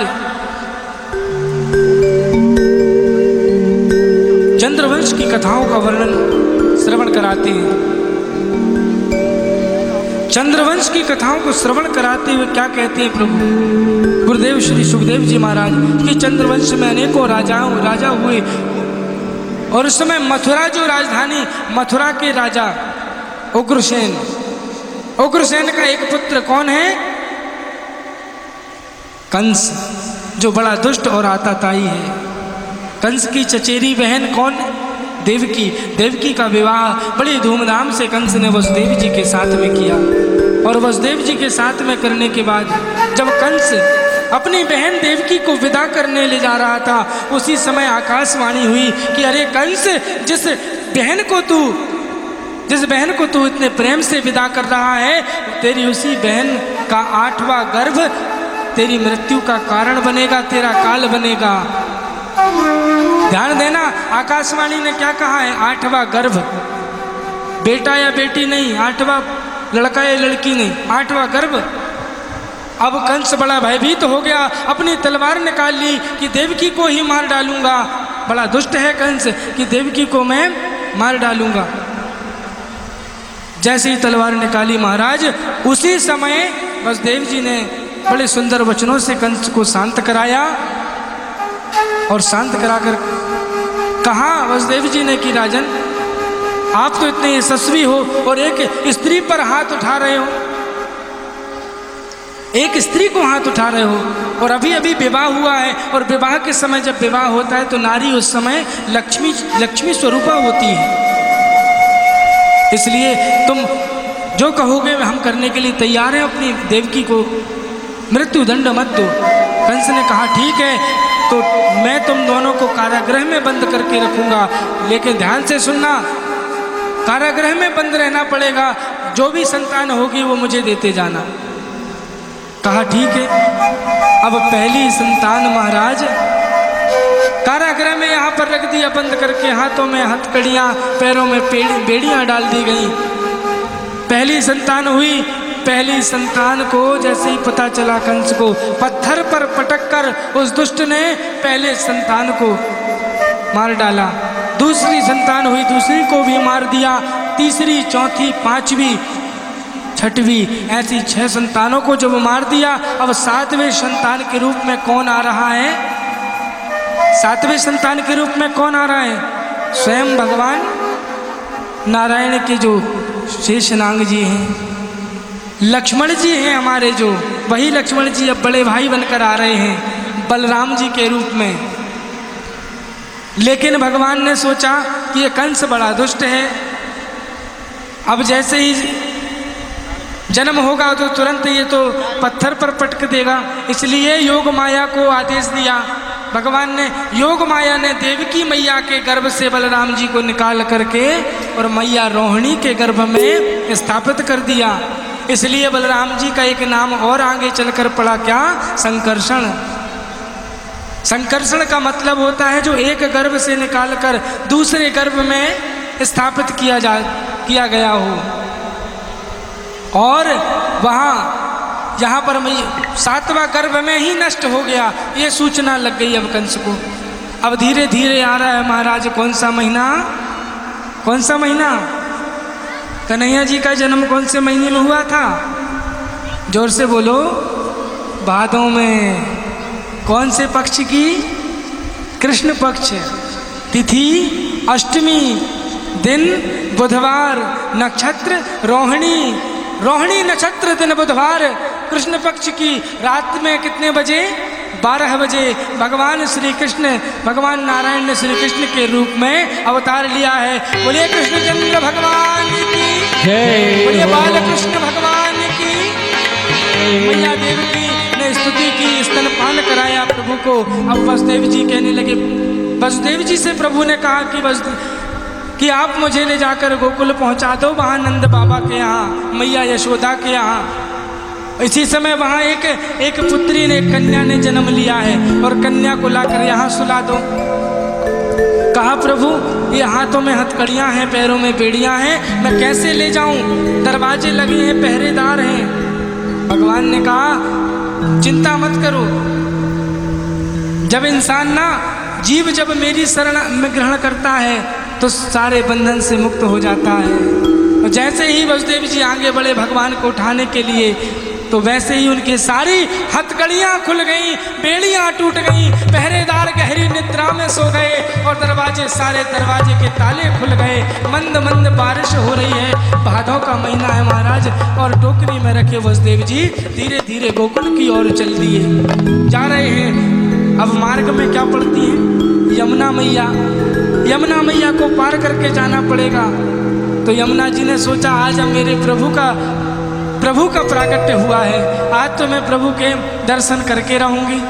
[SPEAKER 1] चंद्रवंश की कथाओं का वर्णन श्रवण कराते हैं। चंद्रवंश की कथाओं को श्रवण कराते हुए क्या कहते हैं प्रभु गुरुदेव श्री सुखदेव जी महाराज कि चंद्रवंश में अनेकों राजा हुए, और उस समय मथुरा जो राजधानी, मथुरा के राजा उग्रसेन, उग्रसेन का एक पुत्र कौन है? कंस, जो बड़ा दुष्ट और आताताई है। कंस की चचेरी बहन कौन? देवकी। देवकी का विवाह बड़ी धूमधाम से कंस ने वसुदेव जी के साथ में किया। और वसुदेव जी के साथ में करने के बाद जब कंस अपनी बहन देवकी को विदा करने ले जा रहा था, उसी समय आकाशवाणी हुई कि अरे कंस, जिस बहन को तू इतने प्रेम से विदा कर रहा है, तेरी उसी बहन का 8वां गर्भ तेरी मृत्यु का कारण बनेगा, तेरा काल बनेगा। ध्यान देना, आकाशवाणी ने क्या कहा है? 8वां गर्भ, बेटा या बेटी नहीं, 8वां लड़का या लड़की नहीं, 8वां गर्भ। अब कंस बड़ा भयभीत हो गया, अपनी तलवार निकाल ली कि देवकी को ही मार डालूंगा। बड़ा दुष्ट है कंस कि देवकी को मैं मार डालूंगा। जैसे ही तलवार निकाली महाराज, उसी समय वसुदेव जी ने बड़े सुंदर वचनों से कंस को शांत कराया और शांत कराकर कहा वसुदेव जी ने कि राजन, आप तो इतने यशस्वी हो और एक स्त्री पर हाथ उठा रहे हो, एक स्त्री को हाथ उठा रहे हो, और अभी अभी विवाह हुआ है, और विवाह के समय जब विवाह होता है तो नारी उस समय लक्ष्मी स्वरूपा होती है। इसलिए तुम जो कहोगे हम करने के लिए तैयार हैं, अपनी देवकी को मृत्यु दंड मत दो। कंस ने कहा ठीक है, तो मैं तुम दोनों को कारागृह में बंद करके रखूंगा, लेकिन ध्यान से सुनना, कारागृह में बंद रहना पड़ेगा, जो भी संतान होगी वो मुझे देते जाना। कहा ठीक है। अब पहली संतान महाराज कारागृह में यहाँ पर रख दिया बंद करके, हाथों में हथकड़ियाँ, पैरों में बेड़ियाँ डाल दी गई। पहली संतान हुई। पहली संतान को जैसे ही पता चला कंस को, पत्थर पर पटक कर उस दुष्ट ने पहले संतान को मार डाला। दूसरी संतान हुई, दूसरी को भी मार दिया। तीसरी, चौथी, पांचवी, छठवीं, ऐसी 6 संतानों को जब मार दिया, अब 7वें संतान के रूप में कौन आ रहा है? 7वें संतान के रूप में कौन आ रहा है? स्वयं भगवान नारायण के जो शेषनाग जी हैं, लक्ष्मण जी हैं हमारे, जो वही लक्ष्मण जी अब बड़े भाई बनकर आ रहे हैं बलराम जी के रूप में। लेकिन भगवान ने सोचा कि ये कंस बड़ा दुष्ट है, अब जैसे ही जन्म होगा तो तुरंत ये तो पत्थर पर पटक देगा, इसलिए योग माया को आदेश दिया। भगवान ने, योग माया ने देवकी मैया के गर्भ से बलराम जी को निकाल करके और मैया रोहिणी के गर्भ में स्थापित कर दिया। इसलिए बलराम जी का एक नाम और आगे चलकर पड़ा, क्या? संकर्षण। संकर्षण का मतलब होता है जो एक गर्भ से निकालकर दूसरे गर्भ में स्थापित किया गया हो। और वहाँ यहाँ पर मैं 7वां गर्भ में ही नष्ट हो गया, ये सूचना लग गई अब कंस को। अब धीरे धीरे आ रहा है महाराज, कौन सा महीना? कौन सा महीना? कन्हैया जी का जन्म कौन से महीने में हुआ था? जोर से बोलो। भादों में। कौन से पक्ष की? कृष्ण पक्ष। तिथि अष्टमी, दिन बुधवार, नक्षत्र रोहिणी। रोहिणी नक्षत्र दिन बुधवार, कृष्ण पक्ष की रात में कितने बजे? 12 बजे भगवान श्री कृष्ण, भगवान नारायण ने श्री कृष्ण के रूप में अवतार लिया है। बोलिए कृष्णचंद्र भगवान की जय, बोलिए बाल कृष्ण भगवान की। मैया देवकी ने स्तुति की, स्तनपान कराया प्रभु को। अब वसुदेव जी कहने लगे, वसुदेव जी से प्रभु ने कहा कि आप मुझे ले जाकर गोकुल पहुंचा दो, वहाँ नंद बाबा के यहाँ, मैया यशोदा के यहाँ। इसी समय वहाँ एक पुत्री ने, कन्या ने जन्म लिया है, और कन्या को लाकर यहाँ सुला दो। कहा प्रभु ये हाथों में हथकड़ियाँ हैं, पैरों में बेड़ियाँ हैं, मैं कैसे ले जाऊँ? दरवाजे लगे हैं, पहरेदार हैं। भगवान ने कहा चिंता मत करो, जब इंसान ना, जीव जब मेरी शरण में ग्रहण करता है तो सारे बंधन से मुक्त हो जाता है। और जैसे ही वसुदेव जी आगे बढ़े भगवान को उठाने के लिए, तो वैसे ही उनकी सारी हथकड़ियाँ खुल गईं, बेड़ियाँ टूट गईं, पहरेदार गहरी निद्रा में सो गए, और सारे दरवाजे के ताले खुल गए। मंद मंद बारिश हो रही है, भादों का महीना है महाराज, और टोकरी में रखे वसुदेव जी धीरे धीरे गोकुल की ओर चल दिए, जा रहे हैं। अब मार्ग में क्या पड़ती है? यमुना मैया। यमुना मैया को पार करके जाना पड़ेगा। तो यमुना जी ने सोचा आज अब मेरे प्रभु का प्राकट्य हुआ है, आज तो मैं प्रभु के दर्शन करके रहूँगी।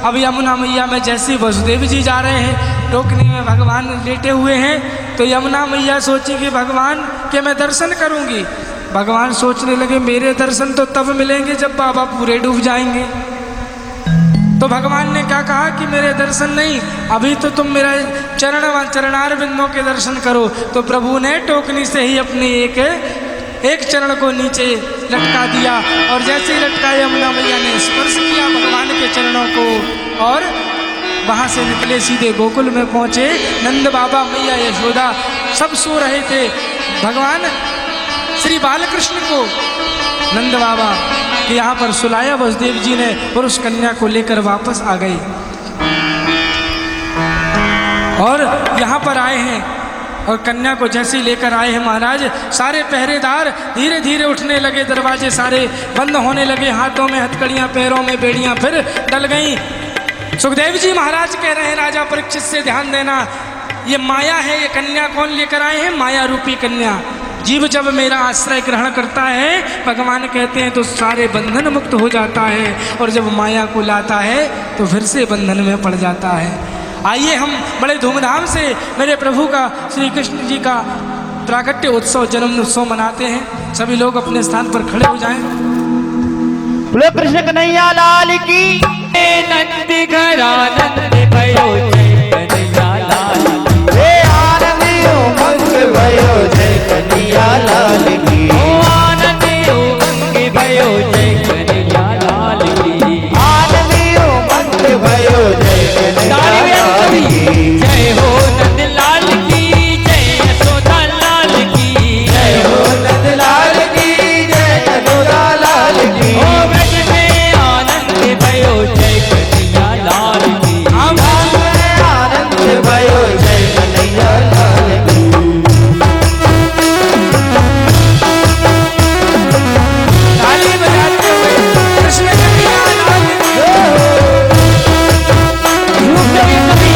[SPEAKER 1] अब यमुना मैया में जैसे वसुदेव जी जा रहे हैं, टोकरी में भगवान लेटे हुए हैं, तो यमुना मैया सोची कि भगवान के मैं दर्शन करूँगी। भगवान सोचने लगे मेरे दर्शन तो तब मिलेंगे जब बाबा पूरे डूब जाएंगे। तो भगवान ने क्या कहा कि मेरे दर्शन नहीं, अभी तो तुम मेरा चरणार बिंदों के दर्शन करो। तो प्रभु ने टोकनी से ही अपने एक चरण को नीचे लटका दिया, और जैसे ही लटका यमुना मैया ने स्पर्श किया भगवान के चरणों को, और वहाँ से निकले सीधे गोकुल में पहुँचे। नंद बाबा, मैया यशोदा सब सो रहे थे। भगवान श्री बालकृष्ण को नंद बाबा के यहाँ पर सुलाया वसुदेव जी ने और उस कन्या को लेकर वापस आ गए और यहाँ पर आए हैं। और कन्या को जैसे ही लेकर आए हैं महाराज, सारे पहरेदार धीरे धीरे उठने लगे, दरवाजे सारे बंद होने लगे, हाथों में हथकड़ियाँ, पैरों में बेड़ियाँ फिर डल गईं। सुखदेव जी महाराज कह रहे हैं राजा परीक्षित से ध्यान देना, ये माया है, ये कन्या कौन लेकर आए हैं? माया रूपी कन्या। जीव जब मेरा आश्रय ग्रहण करता है, भगवान कहते हैं, तो सारे बंधन मुक्त हो जाता है, और जब माया को लाता है तो फिर से बंधन में पड़ जाता है। आइए हम बड़े धूमधाम से मेरे प्रभु का, श्री कृष्ण जी का प्राकट्य उत्सव, जन्म उत्सव मनाते हैं। सभी लोग अपने स्थान पर खड़े हो जाएं।
[SPEAKER 2] बोलो कृष्ण कन्हैया लाल की।
[SPEAKER 3] नंद घरानंद भयो जय कन्हैया लाल की।
[SPEAKER 2] हे आनंद उमंग भयो जय कन्हैया लाल की।
[SPEAKER 3] ओ आनंद उमंग भयो जय कन्हैया लाल की।
[SPEAKER 2] आनंद उमंग भयो जय कन्हैया लाल की।
[SPEAKER 3] जय हो नंद लाल की, जय यशोदा लाल की।
[SPEAKER 2] जय हो नंद लाल की, जय यशोदा लाल की।
[SPEAKER 3] ओ ब्रज में आनंद भयो जय कन्हैया लाल की।
[SPEAKER 2] आनंद भयो जय कन्हैया लाल की।
[SPEAKER 1] ताली बजाते हुए कृष्ण कन्हैया लाल की।
[SPEAKER 3] झूम जाइए सभी।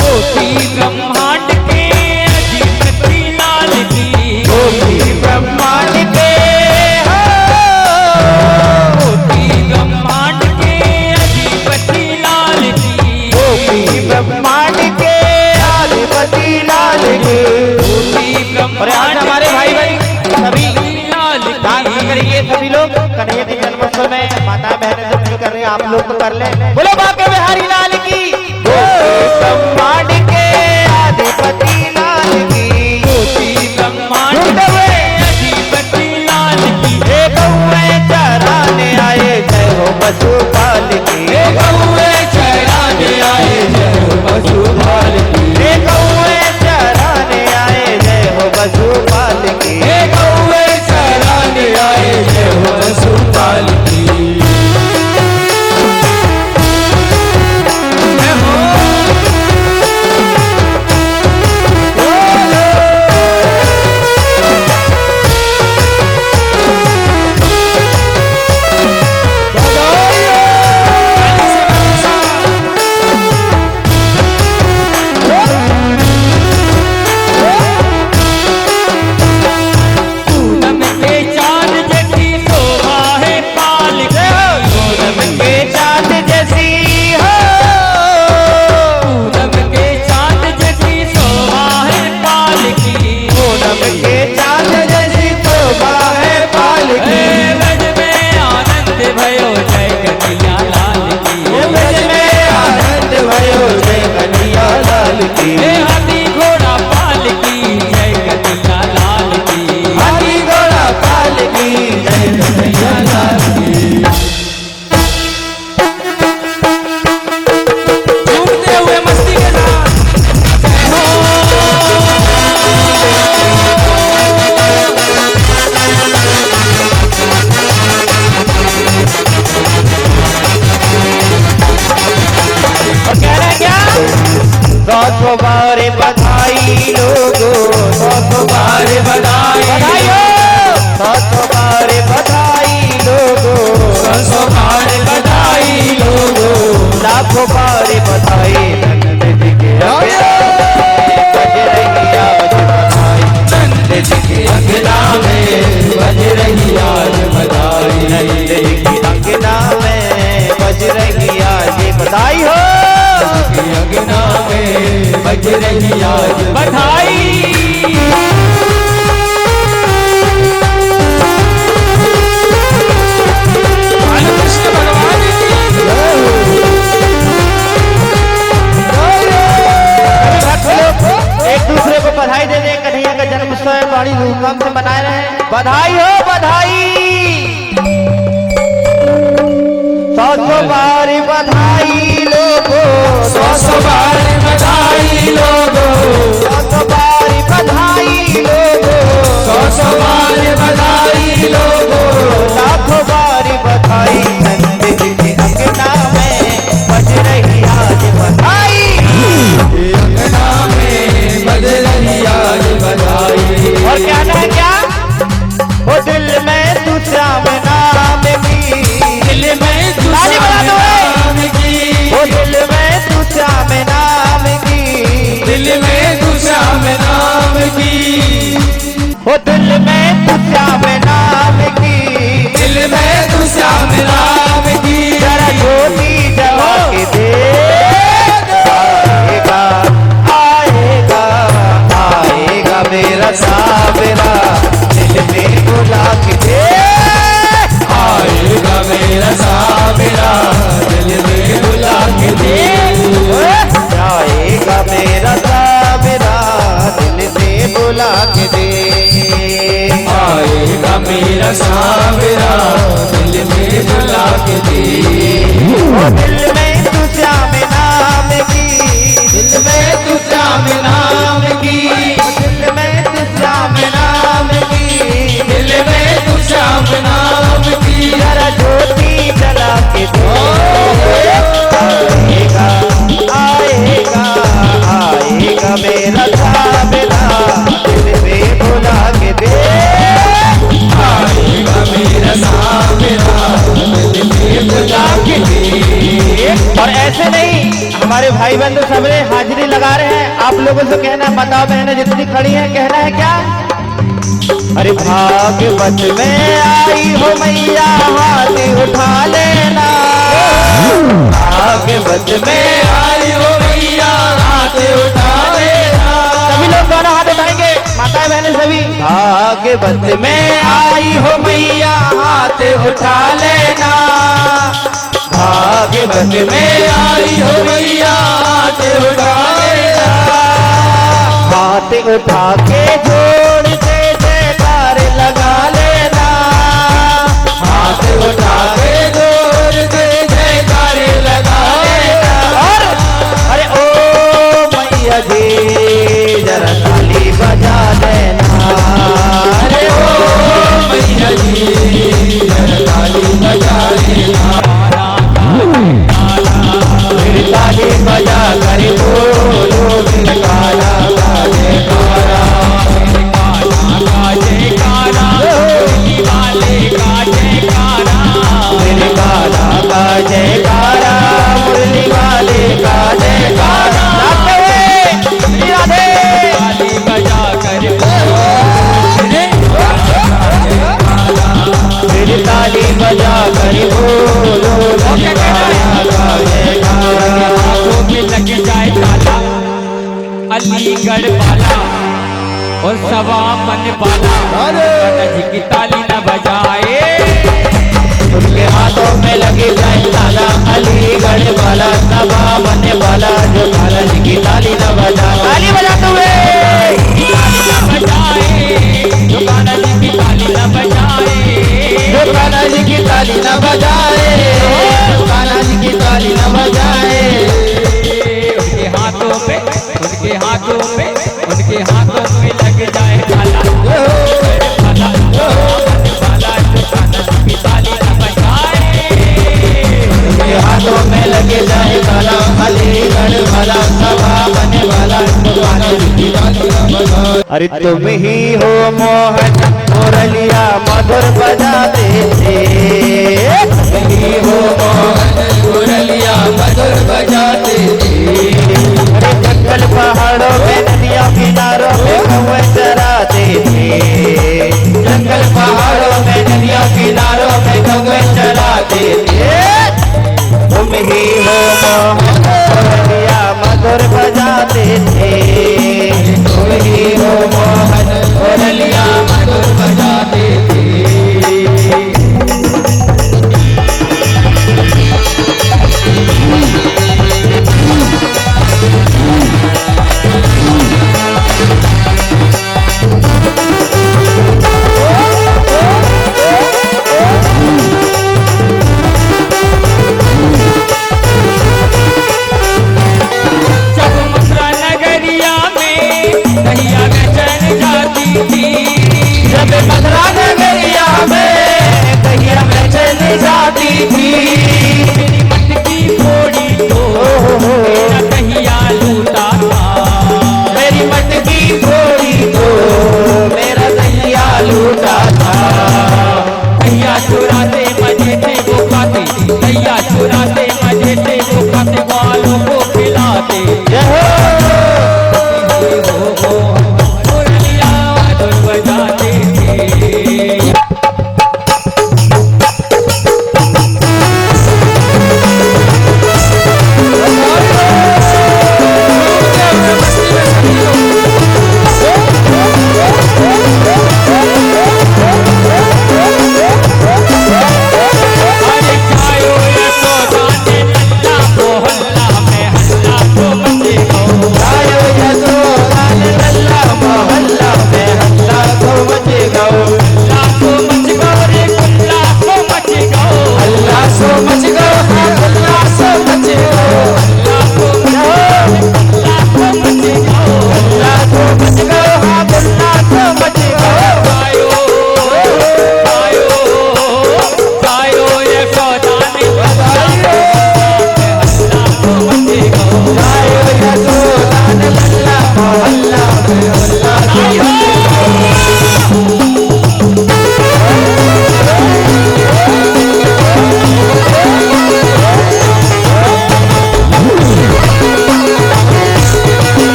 [SPEAKER 3] गोपी ब्रह्मांड के अधिपति लाल की।
[SPEAKER 2] गोपी ब्रह्मांड के
[SPEAKER 3] गोपी ब्रह्मांड के अधिपति लाल की।
[SPEAKER 2] गोपी ब्रह्मांड के अधिपति लाल की।
[SPEAKER 3] गोपी
[SPEAKER 2] और आज हमारे भाई भाई सभी
[SPEAKER 3] लाल
[SPEAKER 2] डांस करेंगे, सभी लोग कन्हैया के जन्मोत्सव में माता बहनें सब मिल कर रहे हैं, आप लोग तो कर ले। बोलो बाके बिहारी लाल की। गोपी ब्रह्मांड के अधिपति लाल की।
[SPEAKER 3] गोपी ब्रह्मांड के अधिपति लाल की।
[SPEAKER 2] हे गौए चराने आए जय हो पशुपाल की।
[SPEAKER 3] हे गौए चराने आए जय हो पशुपाल की।
[SPEAKER 2] हे गौए चराने आए जय हो पशुपाल की।
[SPEAKER 3] हे गौए चराने आए जय हो पशुपाल की। जय हो। पूनम के चांद जैसी शोभा है पाल की।
[SPEAKER 2] पूनम के चांद जैसी हो।
[SPEAKER 3] पूनम के चांद जैसी शोभा है पाल की।
[SPEAKER 2] पूनम के चांद जैसी शोभा है पाल की।
[SPEAKER 3] ब्रज में आनंद भयो जय कन्हैया लाल की।
[SPEAKER 2] ब्रज में आनंद भयो जय कन्हैया लाल की।
[SPEAKER 3] हे हाथी घोड़ा पाल की जय कन्हैया लाल की।
[SPEAKER 2] हाथी घोड़ा पाल की जय कन्हैया लाल की।
[SPEAKER 1] झूमते हुए मस्ती के साथ
[SPEAKER 2] और कह रहे क्या? 100 बार बधाई लोगों, 100 बार बधाई, बधाई हो। 100 बार बधाई लोगों,
[SPEAKER 3] 100 बार बधाई लोगों।
[SPEAKER 2] लाखों बार बधाई नंद जी के बज रही आज बधाई।
[SPEAKER 3] नंद जी के अंगना में बज रही आज बधाई।
[SPEAKER 2] नंद जी की अंगना में बज रही आज बधाई हो।
[SPEAKER 3] के अंगना में बज रही आज बधाई।
[SPEAKER 1] बालकृष्ण भगवान की।
[SPEAKER 2] से बनाए रहे। बधाई हो बधाई, 100 बार बधाई लोगो,
[SPEAKER 3] 100 बार बधाई लोगो,
[SPEAKER 2] 100 बार बधाई लोगो,
[SPEAKER 3] 100 बार बधाई लोगो,
[SPEAKER 2] लाखों बार बधाई। नंद जी के अंगना में बज रही आज बधाई,
[SPEAKER 3] अंगना में बज रही आज बधाई।
[SPEAKER 2] और क्या ना क्या, वो दिल में तू श्याम नाम की,
[SPEAKER 3] दिल में तू
[SPEAKER 2] ताली बजा दो
[SPEAKER 3] नाम की,
[SPEAKER 2] वो दिल में तू श्याम नाम की,
[SPEAKER 3] दिल में तू श्याम नाम की,
[SPEAKER 2] वो दिल में तू श्याम नाम की,
[SPEAKER 3] दिल में तू श्याम नाम की।
[SPEAKER 2] जरा ज्योति जला के दे, आएगा आएगा आएगा मेरा सावरा, दिल में बुला के दे,
[SPEAKER 3] आएगा मेरा सावरा, दिल में बुला के दे,
[SPEAKER 2] आएगा मेरा सावरा, दिल में बुला के दे।
[SPEAKER 3] आएगा मेरा सावरा, दिल में बुला के दे।
[SPEAKER 2] वो दिल में तू श्याम नाम की,
[SPEAKER 3] दिल में तू श्याम नाम की,
[SPEAKER 2] दिल में तू श्याम नाम की,
[SPEAKER 3] दिल में तू श्याम नाम की।
[SPEAKER 2] जरा ज्योति जला के दो, आएगा आएगा आएगा मेरा सावरा, दिल में बुला के दे,
[SPEAKER 3] आएगा मेरा सावरा, दिल में बुला के दे।
[SPEAKER 2] और ऐसे नहीं, हमारे भाई बंधु सबने हाजिरी लगा रहे हैं। आप लोगों से कहना है, बताओ बहनें जितनी खड़ी हैं, कहना है क्या, अरे भागवत में आई हो मैया हाथ उठा लेना, भागवत में
[SPEAKER 3] आई हो भैया हाथ उठा लेना।
[SPEAKER 2] सभी लोग दोनों हाथ उठाएंगे, माताएं बहनें सभी। भागवत में आई हो मैया हाथ उठा लेना, भागवत में
[SPEAKER 3] आई हो भैया हाथ उठा लेना।
[SPEAKER 2] हाथ उठा के जोड़ के जयकार लगा लेना,
[SPEAKER 3] हाथ उठा के जोर से जयकार लगा लेना।
[SPEAKER 2] और अरे ओ मैया जी जरा ताली बजा देना,
[SPEAKER 3] अरे ओ मैया जी जरा ताली बजा लेना।
[SPEAKER 2] फिर ताली बजा कर बोलो फिर काला का जयकारा,
[SPEAKER 3] का जयकारा, मुरली वाले का जयकारा,
[SPEAKER 2] फिर काला का जयकारा, मुरली वाले का जयकारा। नाचते हुए राधे
[SPEAKER 3] ताली बजा कर
[SPEAKER 2] फिर ताली बजा कर बोलो फिर काला का जयकारा।
[SPEAKER 3] हाथों में लग जाए ताला, अलीगढ़ वाला और सवा मन वाला जी की ताली न बजाए।
[SPEAKER 2] उनके हाथों में लगे जाए ताला, अलीगढ़ वाला सभा बनने वाला, जो काला जी की ताली न बजा, ताली बजाते हुए
[SPEAKER 3] ताली न बजाए, जो कान्हा जी की ताली न बजाए,
[SPEAKER 2] जो कान्हा जी की ताली न बजाए, जो कान्हा जी की ताली न बजाए।
[SPEAKER 3] उनके हाथों पे, उनके हाथों पे, उनके हाथों में लग जाए ताला, वाला, वाला, जो कान्हा जी की ताली न बजाए।
[SPEAKER 2] उनके हाथों में लगे जाए ताला, अलीगढ़ वाला सभा बनने वाला, जो कान्हा जी की ताली न बजाए। अरे तुम ही हो मोहन मुरलिया मधुर बजाते थे,
[SPEAKER 3] तुम ही हो मोहन मुरलिया मधुर बजाते थे।
[SPEAKER 2] अरे जंगल पहाड़ों में नदियों किनारों में कौवे चराते थे, जंगल पहाड़ों में नदियों किनारों में कौवे चराते थे। तुम ही हो मोहन मुरलिया मधुर बजाते थे,
[SPEAKER 3] तुम ही हो मोहन मुरलिया मधुर बजाते थे।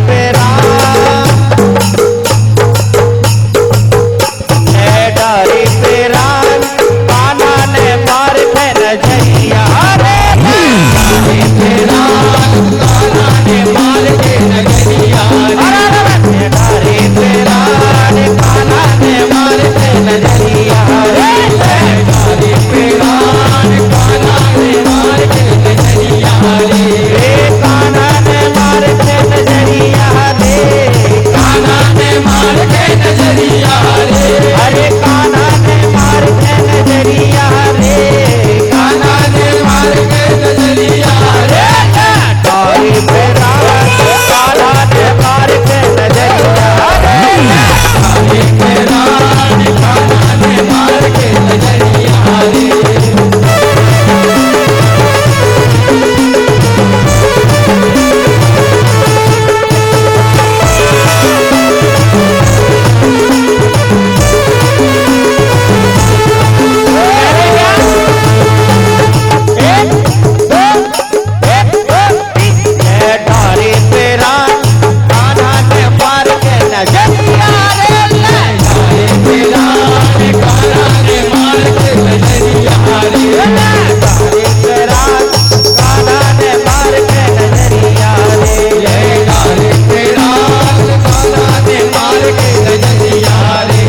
[SPEAKER 2] पे राम, डारी पे राम, कान्हा ने मार के नजरिया रे। डारी पे राम, कान्हा ने मार के नजरिया रे। डारी पे राम, कान्हा ने मार के नजरिया रे। डारी पे राम, कान्हा ने मार के नजरिया रे। कान्हा ने मार के नजरिया रे। कान्हा ने मार के नजरिया रे। अरे कान्हा ने मार के नजरिया रे। कान्हा ने मार के नजरिया रे। डारी पे राम, कान्हा ने मार के नजरिया रे। डारी पे राम, कान्हा ने मार के नजरिया रे। डारी पे राम, कान्हा ने मार के नजरिया रे। डारी पे राम, कान्हा ने मार के नजरिया रे। डारी पे राम, कान्हा ने मार के नजरिया रे। डारी पे राम, कान्हा ने मार के नजरिया रे।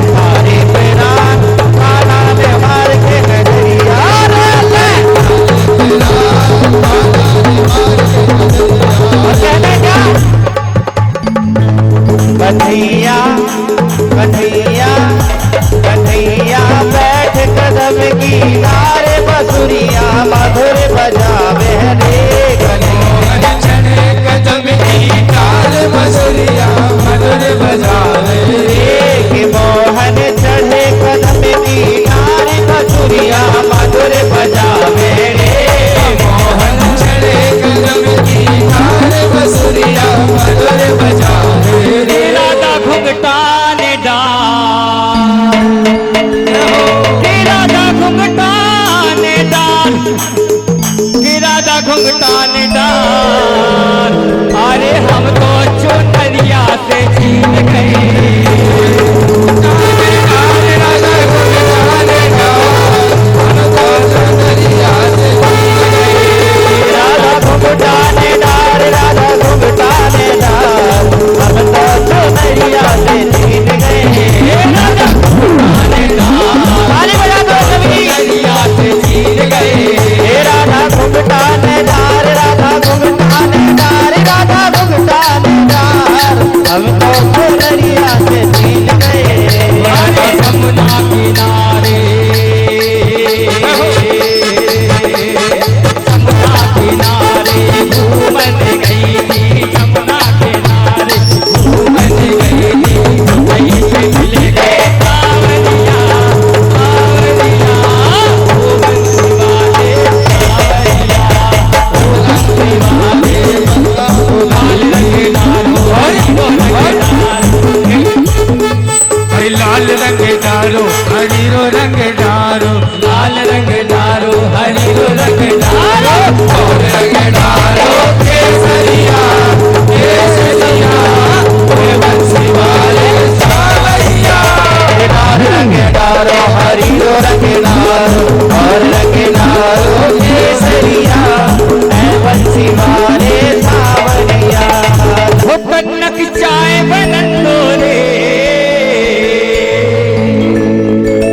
[SPEAKER 2] डारी पे राम, कान्हा ने मार के नजरिया रे। कन्हैया कन्हैया कन्हैया बैठ कदम किनारे, बसुरिया मधुर बजावे रे। कन्हैया चढ़े कदम किनारे, बसुरिया मधुर बजावे रे। कि मोहन चढ़े कदम किनारे, बसुरिया मधुर बजावे रे। मोहन चढ़े कदम किनारे, बसुरिया मधुर बजावे रे।
[SPEAKER 3] राधा घुंघटा ने डाल, राधा घुंघटा ने डाल, राधा घुंघटा ने डाल। अरे हम तो चुनरिया से छीन गए। राधा घुंघटा ने डाल, हम तो चुनरिया से छीन गए।
[SPEAKER 2] राधा घुंघटा ने डाल, राधा घुंघटा ने डाल, हम तो चुनरिया से छीन गए।
[SPEAKER 3] राधा घुंघटा ने डाल,
[SPEAKER 2] ताली बजा दो सभी।
[SPEAKER 3] चुनरिया से छीन गए।
[SPEAKER 2] हे राधा घुंघटा ने डाल, राधा घुंघटा ने डाल, राधा घुंघटा ने डाल, हम तो चुनरिया से छीन गए।
[SPEAKER 3] अरे यमुना किनारे, यमुना किनारे घूमन गई थी। यमुना किनारे घूमन गई थी। वहीं पे मिल गए सावरिया, सावरिया ओ बंसी वाले सावरिया, ओ बंसी वाले ओ लाल रंग डालो, हरी रंग डालो,
[SPEAKER 1] लाल रंग डारो, हरी रंग डारो,
[SPEAKER 3] लाल रंग डालो, हरी रंग डालो, और रंग डालो केसरिया, केसरिया हे बंसी वाले सावरिया।
[SPEAKER 2] लाल रंग डालो, हरी रंग डालो, और रंग डालो केसरिया, है बंसी वाले सावरिया।
[SPEAKER 3] वो कनक चाय बनंदो रे,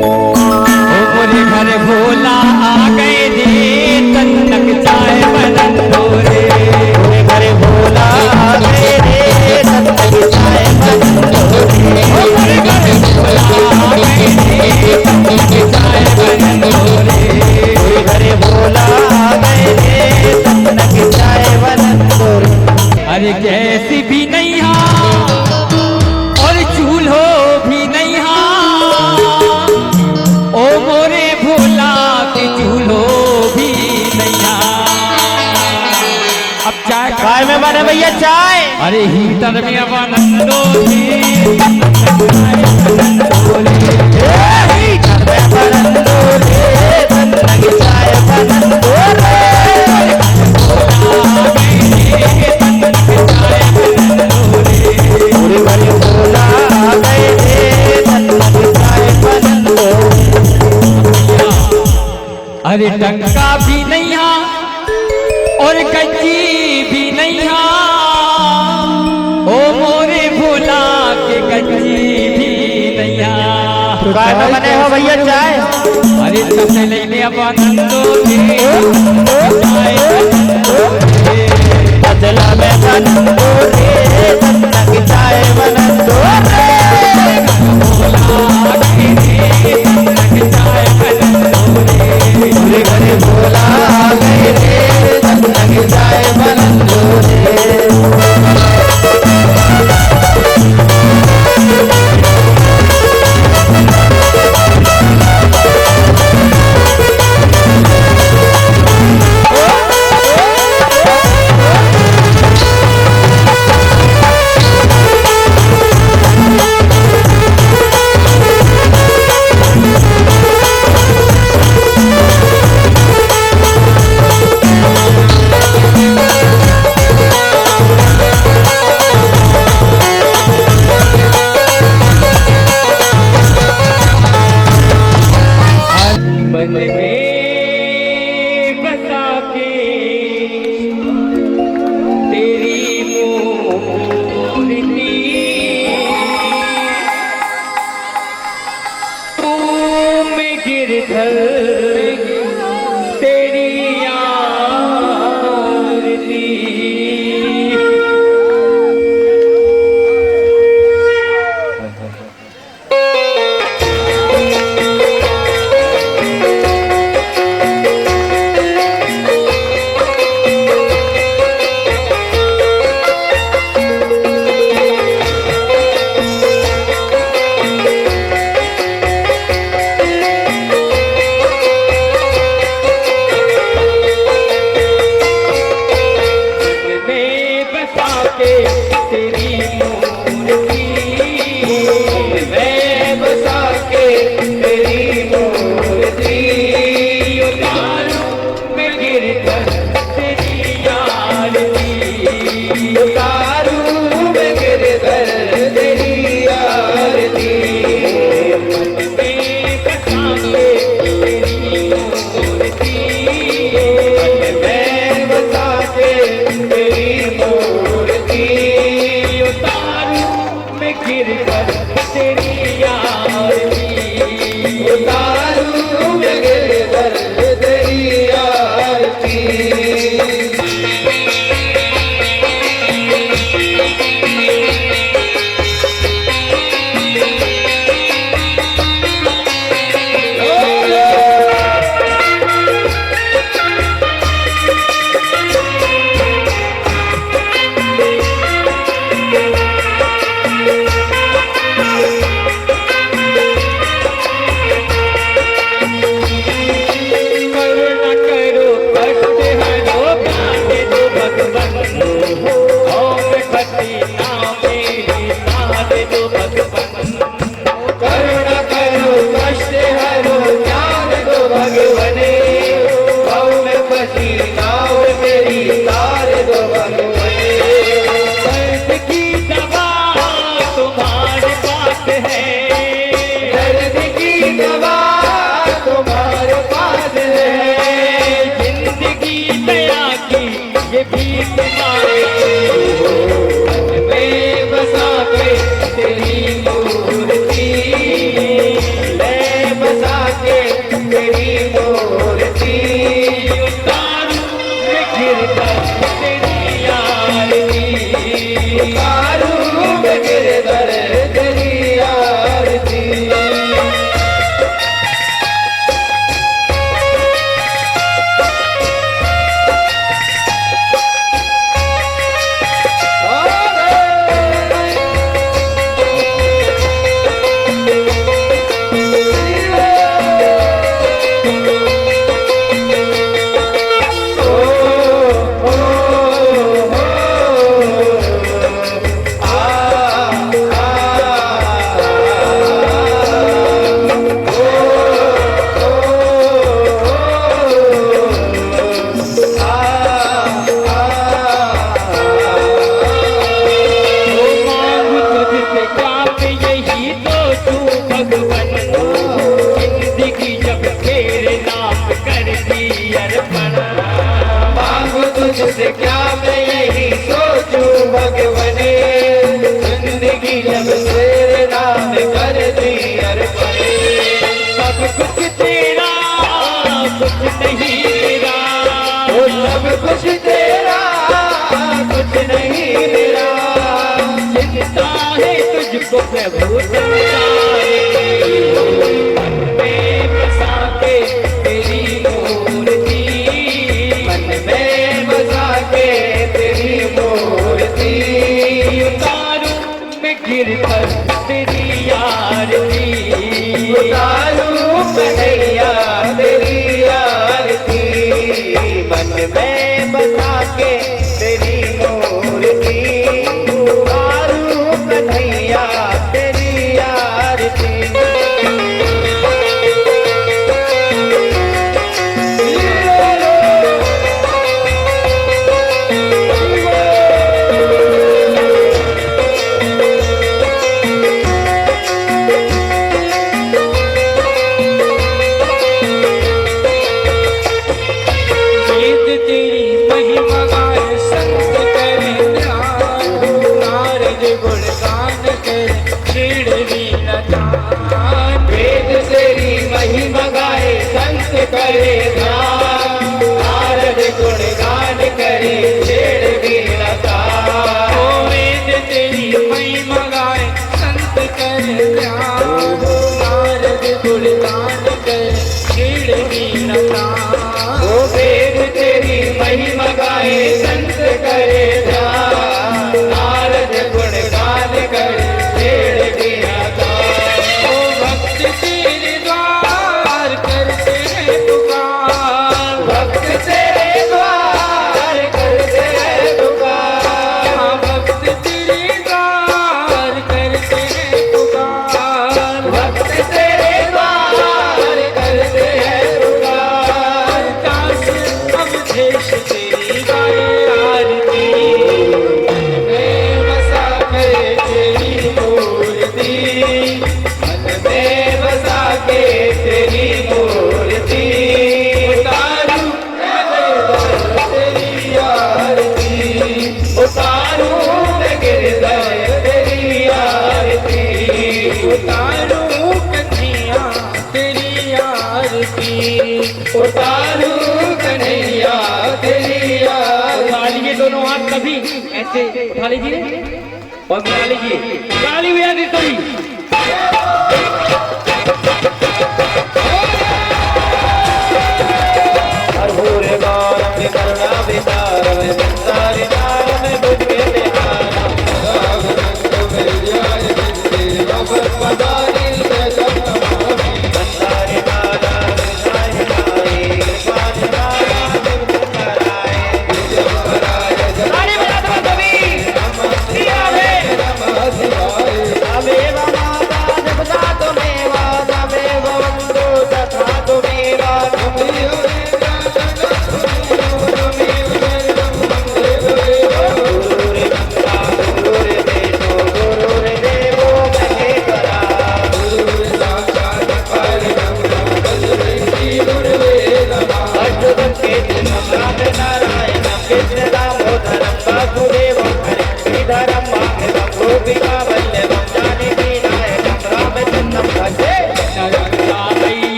[SPEAKER 3] ओ मोरे घर भोला आ गए रे। कनक चाय बनंदो रे,
[SPEAKER 2] मेरे घर भोला आ गए रे। कनक चाय बनंदो रे।
[SPEAKER 3] ओ मोरे घर भोला आ गए रे। कनक चाय बनंदो रे।
[SPEAKER 2] मेरे घर भोला आ गए रे। कनक चाय बनंदो रे।
[SPEAKER 3] अरे कैसी भी नहीं हाँ, और चूल्हो भी नहीं हाँ। ओ मोरे भोला के चूल्हो भी नहीं हाँ। अब चाय
[SPEAKER 2] चाय में बने भैया चाय।
[SPEAKER 3] अरे हीटर में अब आनंदो रे, आनंदो रे।
[SPEAKER 2] घर में बनंदो रे। कनक चाय बनंदो
[SPEAKER 3] अरे टंका भी नहीं और कच्ची भी नहीं ओ मोरे भोला के कच्ची भी नहीं
[SPEAKER 2] काय में बने हो भैया चाय?
[SPEAKER 3] अरे सबसे लेने नंदो
[SPEAKER 2] बदला में नंदो रे नंदा की चाय बनंदो रे घरे भोला गए रे नंदा की चाय बनंदो तुझसे क्या मैं यही सोचूं भगवने, जिंदगी जब तेरे नाम कर दी अर्पण।
[SPEAKER 3] सब कुछ तेरा कुछ नहीं मेरा,
[SPEAKER 2] ओ सब कुछ तेरा कुछ नहीं मेरा,
[SPEAKER 3] चिंता है तुझको प्रभु मन में बसा के तेरी मूर्ति,
[SPEAKER 2] मन में बसा के तेरी मूर्ति,
[SPEAKER 3] उतारू में गिर कर तेरी आरती,
[SPEAKER 2] उतारूं कन्हैया तेरी आरती, मन में बसा के तेरी मूर्ति, उतारूं कन्हैया तेरी आरती।
[SPEAKER 1] वेद तेरी महिमा गाए संत करे ध्यान, नारद गुणगान करे शीढ़वी नदान।
[SPEAKER 2] वेद तेरी महिमा गाए संत करे ध्यान, नारद गुणगान करे छेड़ वीणा तान।
[SPEAKER 1] ओ वेद तेरी महिमा गाए संत करे ध्यान, नारद गुणगान करे शीढ़वी नदान।
[SPEAKER 2] ओ वेद तेरी महिमा गाए संत करे ध्यान, नारद गुणगान करे छेड़ वीणा तान।
[SPEAKER 1] ओ भक्त तेरे द्वार करते हैं पुकार,
[SPEAKER 2] भक्त तेरे द्वार करते हैं पुकार,
[SPEAKER 1] हाँ भक्त तेरे द्वार करते हैं पुकार।
[SPEAKER 2] भक्त तेरे द्वार करते हैं पुकार।
[SPEAKER 1] दास अवधेश तेरी गाए आरती,
[SPEAKER 2] मन में बसा के तेरी मूर्ति, मन में बसा के तेरी मूर्ति, उतारूं मैं तेरी आरती, उतारूं मैं गिरधर तेरी आरती,
[SPEAKER 1] उतारूं कन्हैया तेरी आरती।
[SPEAKER 2] उतारूं कन्हैया तेरी आरती।
[SPEAKER 3] उठा लीजिए दोनों हाथ कभी ऐसे उठा लीजिए और मिला लीजिए, ताली बजा दी सभी।